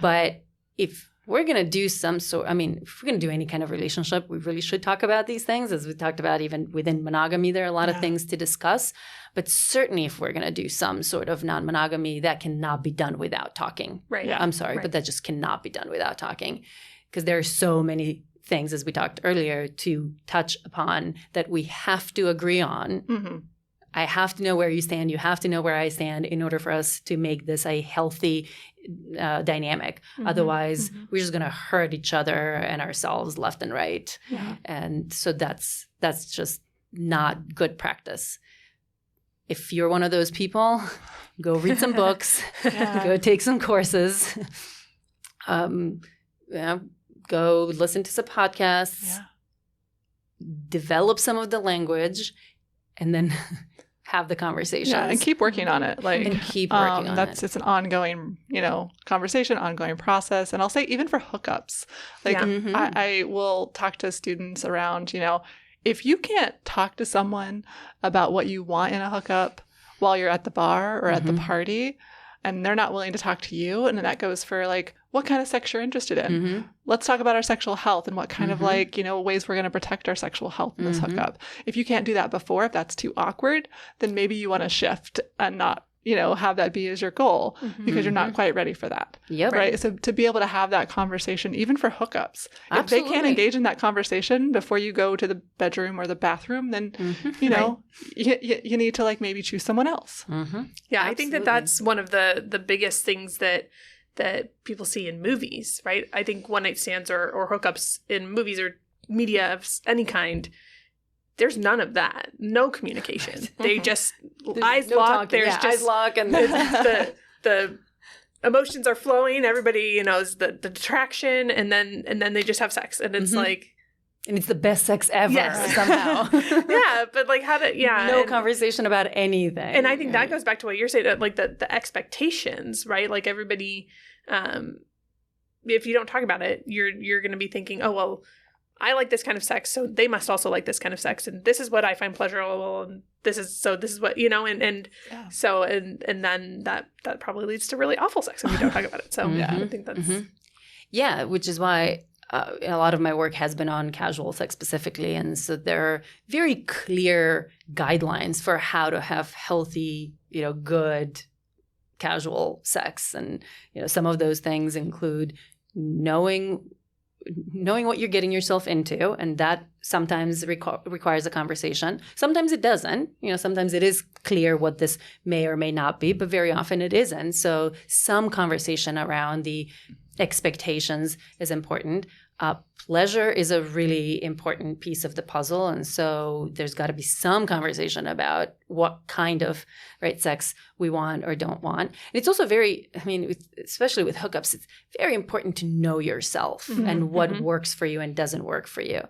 But if we're going to do if we're going to do any kind of relationship, we really should talk about these things. As we talked about, even within monogamy, there are a lot of things to discuss. But certainly if we're going to do some sort of non-monogamy, that cannot be done without talking. Right. Yeah. I'm sorry, but that just cannot be done without talking. Because there are so many things, as we talked earlier, to touch upon that we have to agree on. I have to know where you stand. You have to know where I stand in order for us to make this a healthy dynamic. Otherwise, we're just going to hurt each other and ourselves left and right. Yeah. And so that's just not good practice. If you're one of those people, go read some books, go take some courses, go listen to some podcasts, develop some some of the language, and then have the conversations. Yeah, and keep working on it. And keep working on it. It's an ongoing, conversation, ongoing process. And I'll say even for hookups, I will talk to students around, if you can't talk to someone about what you want in a hookup while you're at the bar or at the party, and they're not willing to talk to you, and then that goes for like what kind of sex you're interested in. Let's talk about our sexual health and what kind of ways we're going to protect our sexual health in this hookup. If you can't do that before, if that's too awkward, then maybe you want to shift and not, have that be as your goal because you're not quite ready for that. Yep. Right. So to be able to have that conversation, even for hookups, if they can't engage in that conversation before you go to the bedroom or the bathroom, then, you need to like maybe choose someone else. Yeah. I think that's one of the biggest things that people see in movies, right? I think one-night stands or hookups in movies or media of any kind, there's none of that. No communication. They just eyes lock. There's just eyes lock, and the emotions are flowing. Everybody knows the attraction, and then they just have sex, and it's like. And it's the best sex ever somehow. Yeah, but like no conversation about anything. And I think that goes back to what you're saying, like the expectations, right? Like everybody, if you don't talk about it, you're going to be thinking, oh, well, I like this kind of sex, so they must also like this kind of sex, and this is what I find pleasurable, and this is what, and so and then that probably leads to really awful sex if you don't talk about it. So I think that's which is why a lot of my work has been on casual sex specifically, and so there are very clear guidelines for how to have healthy, good casual sex, and some of those things include knowing what you're getting yourself into, and that sometimes requires a conversation. Sometimes it doesn't. Sometimes it is clear what this may or may not be, but very often it isn't. So some conversation around the expectations is important. Pleasure is a really important piece of the puzzle. And so there's got to be some conversation about what kind of sex we want or don't want. And it's also especially with hookups, it's very important to know yourself and what works for you and doesn't work for you.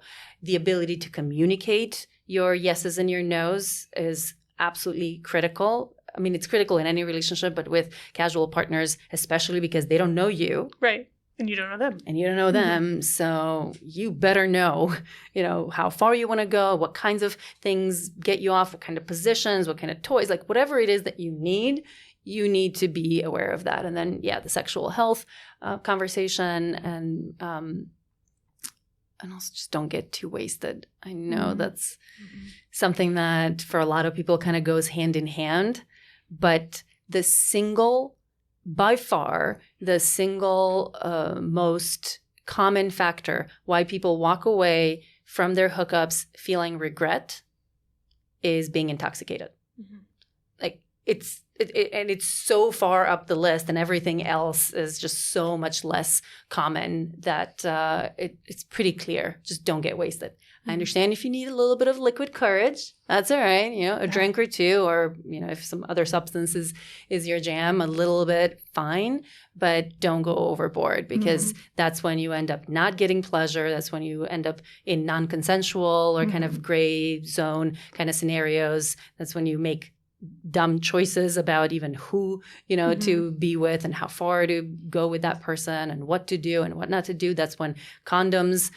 The ability to communicate your yeses and your nos is absolutely critical. I mean, it's critical in any relationship, but with casual partners, especially because they don't know you. Right. And you don't know them. And you don't know them. So you better know, how far you want to go, what kinds of things get you off, what kind of positions, what kind of toys, like whatever it is that you need to be aware of that. And then, the sexual health conversation and also just don't get too wasted. I know that's something that for a lot of people kind of goes hand in hand, but by far, the single most common factor why people walk away from their hookups feeling regret is being intoxicated. Like it's so far up the list, and everything else is just so much less common that it's pretty clear. Just don't get wasted. I understand if you need a little bit of liquid courage, that's all right. A drink or two, or if some other substance is your jam, a little bit, fine. But don't go overboard, because that's when you end up not getting pleasure. That's when you end up in non-consensual or kind of gray zone kind of scenarios. That's when you make dumb choices about even who, to be with and how far to go with that person and what to do and what not to do. That's when condoms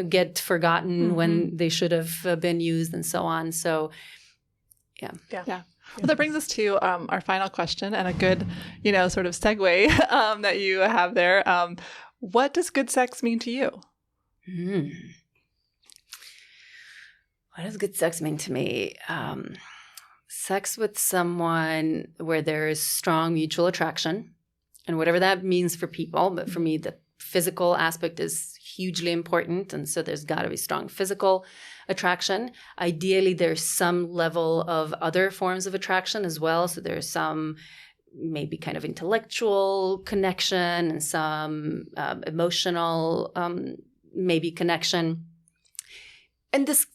get forgotten when they should have been used and so on. So, yeah. Well, that brings us to our final question, and a good, sort of segue that you have there. What does good sex mean to you? What does good sex mean to me? Sex with someone where there is strong mutual attraction, and whatever that means for people. But for me, the physical aspect is hugely important. And so there's got to be strong physical attraction. Ideally, there's some level of other forms of attraction as well. So there's some maybe kind of intellectual connection and some emotional maybe connection. And this...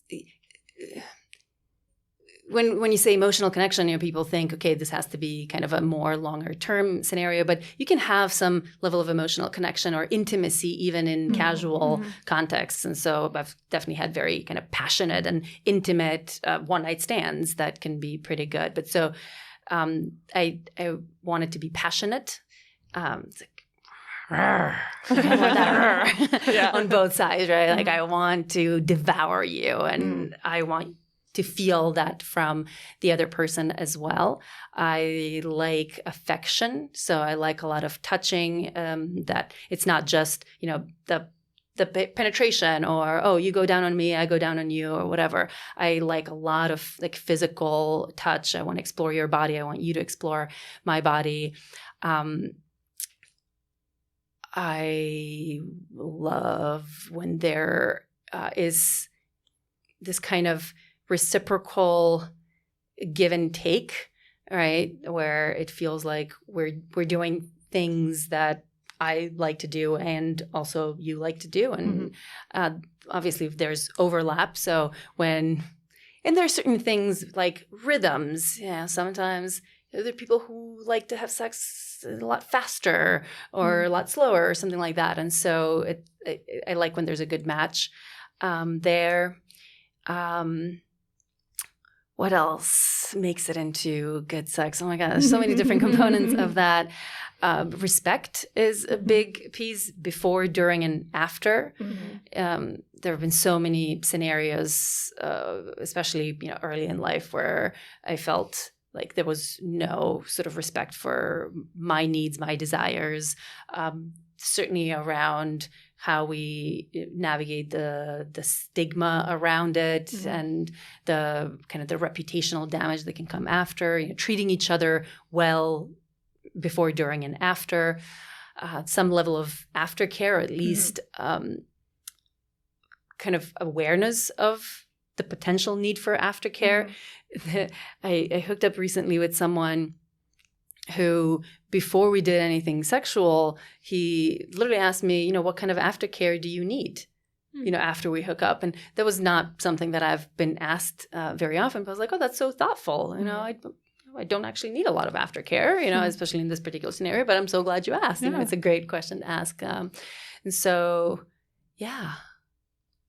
When you say emotional connection, people think, okay, this has to be kind of a more longer term scenario, but you can have some level of emotional connection or intimacy even in casual contexts. And so I've definitely had very kind of passionate and intimate one night stands that can be pretty good. But so I want it to be passionate. It's like on both sides, right? Like I want to devour you, and I want to feel that from the other person as well. I like affection. So I like a lot of touching, that it's not just, the penetration or, oh, you go down on me, I go down on you, or whatever. I like a lot of like physical touch. I want to explore your body. I want you to explore my body. I love when there is this kind of reciprocal give and take, right? Where it feels like we're doing things that I like to do and also you like to do. And obviously there's overlap. So and there's certain things like rhythms. Sometimes there are people who like to have sex a lot faster or a lot slower or something like that. And so I like when there's a good match there. What else makes it into good sex? Oh my God, there's so many different components of that. Respect is a big piece before, during, and after. There have been so many scenarios, especially early in life, where I felt like there was no sort of respect for my needs, my desires, certainly around how we navigate the stigma around it and the kind of the reputational damage that can come after, treating each other well before, during, and after, some level of aftercare, at least kind of awareness of the potential need for aftercare. I hooked up recently with someone who, before we did anything sexual, he literally asked me, what kind of aftercare do you need, after we hook up? And that was not something that I've been asked very often. But I was like, oh, that's so thoughtful. I don't actually need a lot of aftercare, especially in this particular scenario. But I'm so glad you asked. Yeah. It's a great question to ask. And so, yeah,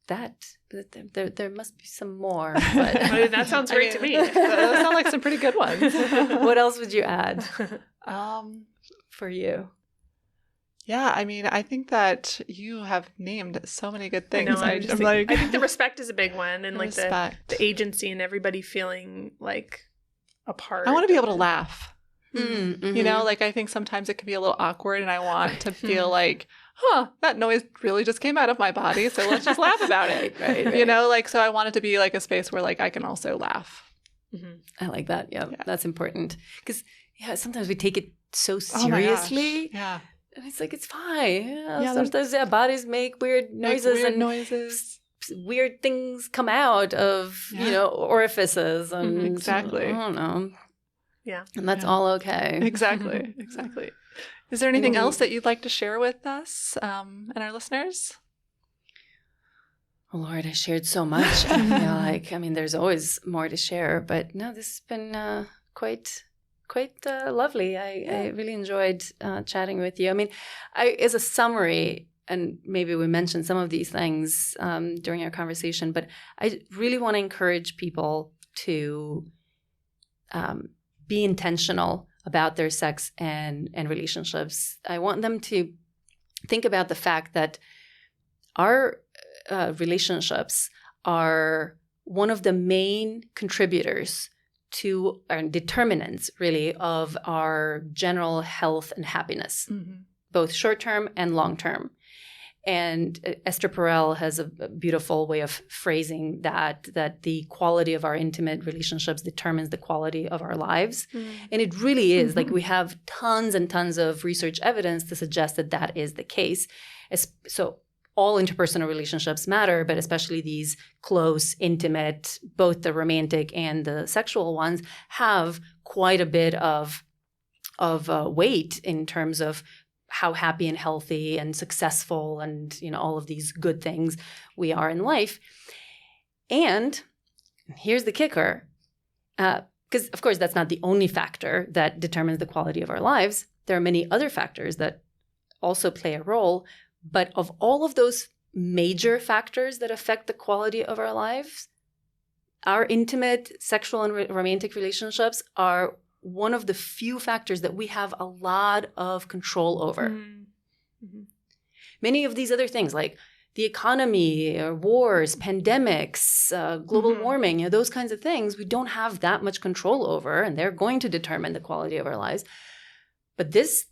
there must be some more. But that sounds great to me. Those sound like some pretty good ones. What else would you add for you? Yeah, I think that you have named so many good things. I think the respect is a big one, and like the agency and everybody feeling like a part. I want to be able to laugh. Mm-hmm. I think sometimes it can be a little awkward, and I want to feel like, that noise really just came out of my body, so let's just laugh about it. Right. So I want it to be like a space where like I can also laugh. Mm-hmm. I like that. Yeah, that's important. Because sometimes we take it so Oh my gosh. seriously. Yeah. And it's like, it's fine. Sometimes bodies make weird noises weird things come out of, orifices. And exactly. I don't know. Yeah. And that's all okay. Exactly. Is there anything else that you'd like to share with us and our listeners? Oh, Lord, I shared so much. There's always more to share. But no, this has been quite lovely. I really enjoyed chatting with you. As a summary, and maybe we mentioned some of these things during our conversation, but I really want to encourage people to be intentional about their sex and relationships. I want them to think about the fact that our relationships are one of the main contributors to and determinants, really, of our general health and happiness, both short-term and long-term. And Esther Perel has a beautiful way of phrasing that the quality of our intimate relationships determines the quality of our lives. And it really is. Like, we have tons and tons of research evidence to suggest that is the case. So all interpersonal relationships matter, but especially these close, intimate, both the romantic and the sexual ones, have quite a bit of weight in terms of how happy and healthy and successful and all of these good things we are in life. And here's the kicker, because of course that's not the only factor that determines the quality of our lives. There are many other factors that also play a role. But of all of those major factors that affect the quality of our lives, our intimate sexual and romantic relationships are one of the few factors that we have a lot of control over. Many of these other things, like the economy, or wars, pandemics, global warming, those kinds of things, we don't have that much control over, and they're going to determine the quality of our lives. But there's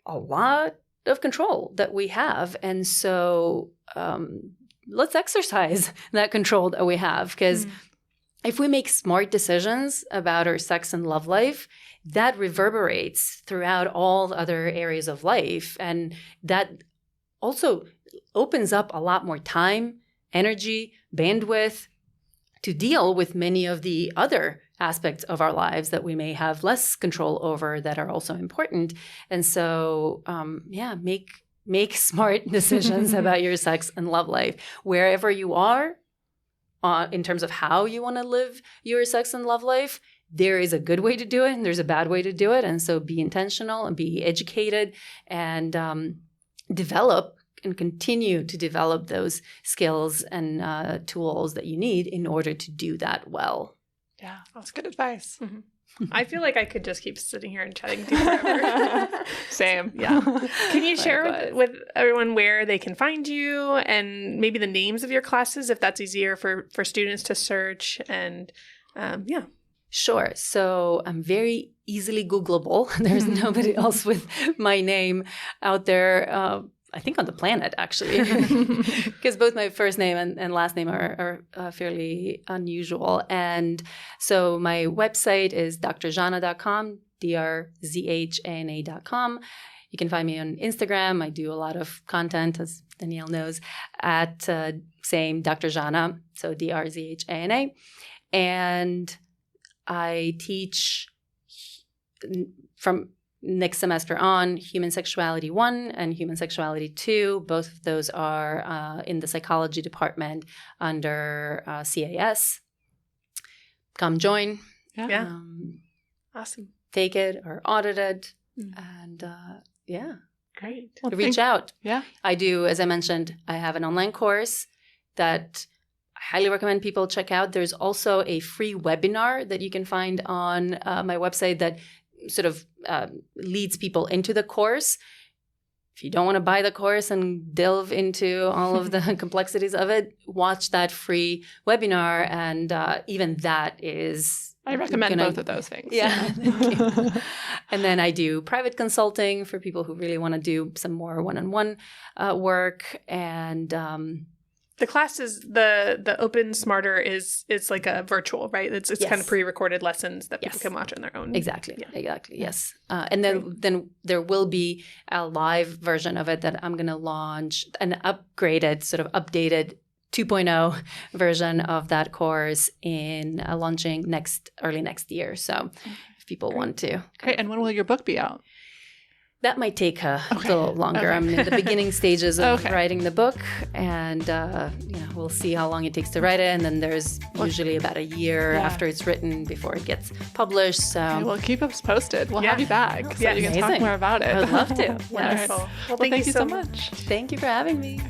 a lot of control that we have. And so let's exercise that control that we have, because if we make smart decisions about our sex and love life, that reverberates throughout all other areas of life. And that also opens up a lot more time, energy, bandwidth to deal with many of the other aspects of our lives that we may have less control over that are also important. And so, make smart decisions about your sex and love life. Wherever you are, in terms of how you want to live your sex and love life, there is a good way to do it and there's a bad way to do it. And so be intentional and be educated and develop and continue to develop those skills and tools that you need in order to do that well. Yeah, that's good advice. I feel like I could just keep sitting here and chatting to you forever. Same. Yeah. Can you share with everyone where they can find you and maybe the names of your classes, if that's easier for students to search? And Sure. So I'm very easily Googleable. There's nobody else with my name out there. I think on the planet, actually, because both my first name and last name are fairly unusual. And so my website is drzhana.com, drzhana.com. You can find me on Instagram. I do a lot of content, as Danielle knows, at same Dr. Zhana, so DRZHANA. And I teach from next semester on, Human Sexuality 1 and Human Sexuality 2. Both of those are in the psychology department under CAS. Come join. Yeah. Awesome. Take it or audit it. And Great. Well, reach out. Yeah. I do, as I mentioned, I have an online course that I highly recommend people check out. There's also a free webinar that you can find on my website that sort of leads people into the course. If you don't want to buy the course and delve into all of the complexities of it, watch that free webinar. And even that is... I recommend both of those things. Yeah. Thank you. And then I do private consulting for people who really want to do some more one-on-one work. And the class is the Open Smarter is like a virtual, right? It's Yes. kind of pre-recorded lessons that people Yes. can watch on their own. Exactly. Yeah. Exactly. Yes. And then there will be a live version of it that I'm going to launch, an upgraded, sort of updated 2.0 version of that course in launching early next year. So if people want to. Great. And when will your book be out? That might take a little longer. I'm in the beginning stages of writing the book, and we'll see how long it takes to write it. And then there's usually about a year after it's written before it gets published. So well, keep us posted. We'll have you back so you can talk more about it. I would love to. Wonderful. Well, thank you so much. Thank you for having me.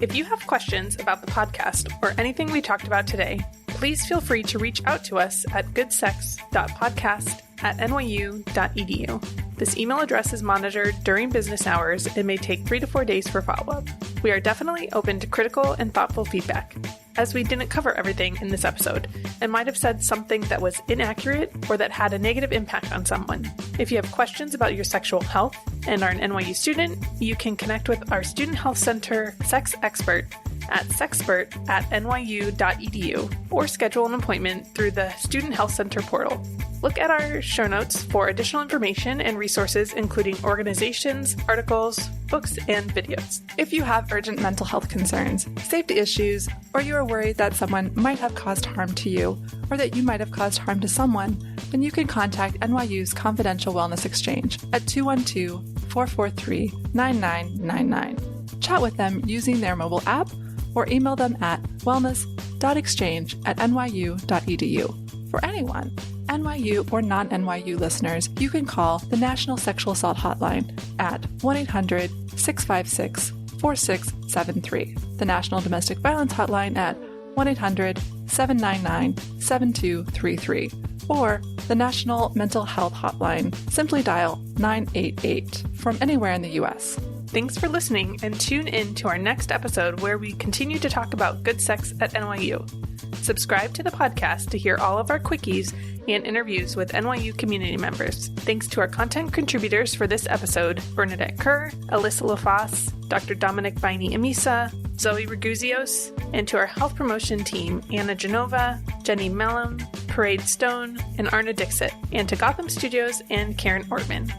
If you have questions about the podcast or anything we talked about today, please feel free to reach out to us at goodsex.podcast@nyu.edu. This email address is monitored during business hours and may take 3 to 4 days for follow-up. We are definitely open to critical and thoughtful feedback, as we didn't cover everything in this episode and might have said something that was inaccurate or that had a negative impact on someone. If you have questions about your sexual health and are an NYU student, you can connect with our Student Health Center sex expert at sexpert@nyu.edu or schedule an appointment through the Student Health Center portal. Look at our show notes for additional information and resources, including organizations, articles, books, and videos. If you have urgent mental health concerns, safety issues, or you are worried that someone might have caused harm to you, or that you might have caused harm to someone, then you can contact NYU's Confidential Wellness Exchange at 212-443-9999. Chat with them using their mobile app or email them at wellness.exchange@nyu.edu. For anyone, NYU or non-NYU listeners, you can call the National Sexual Assault Hotline at 1-800-656-4673, the National Domestic Violence Hotline at 1-800-799-7233, or the National Mental Health Hotline. Simply dial 988 from anywhere in the U.S. Thanks for listening, and tune in to our next episode where we continue to talk about good sex at NYU. Subscribe to the podcast to hear all of our quickies and interviews with NYU community members. Thanks to our content contributors for this episode, Bernadette Kerr, Alyssa LaFosse, Dr. Dominic Baini-Amisa, Zoe Raguzios, and to our health promotion team, Anna Genova, Jenny Mellum, Parade Stone, and Arna Dixit, and to Gotham Studios and Karen Ortman.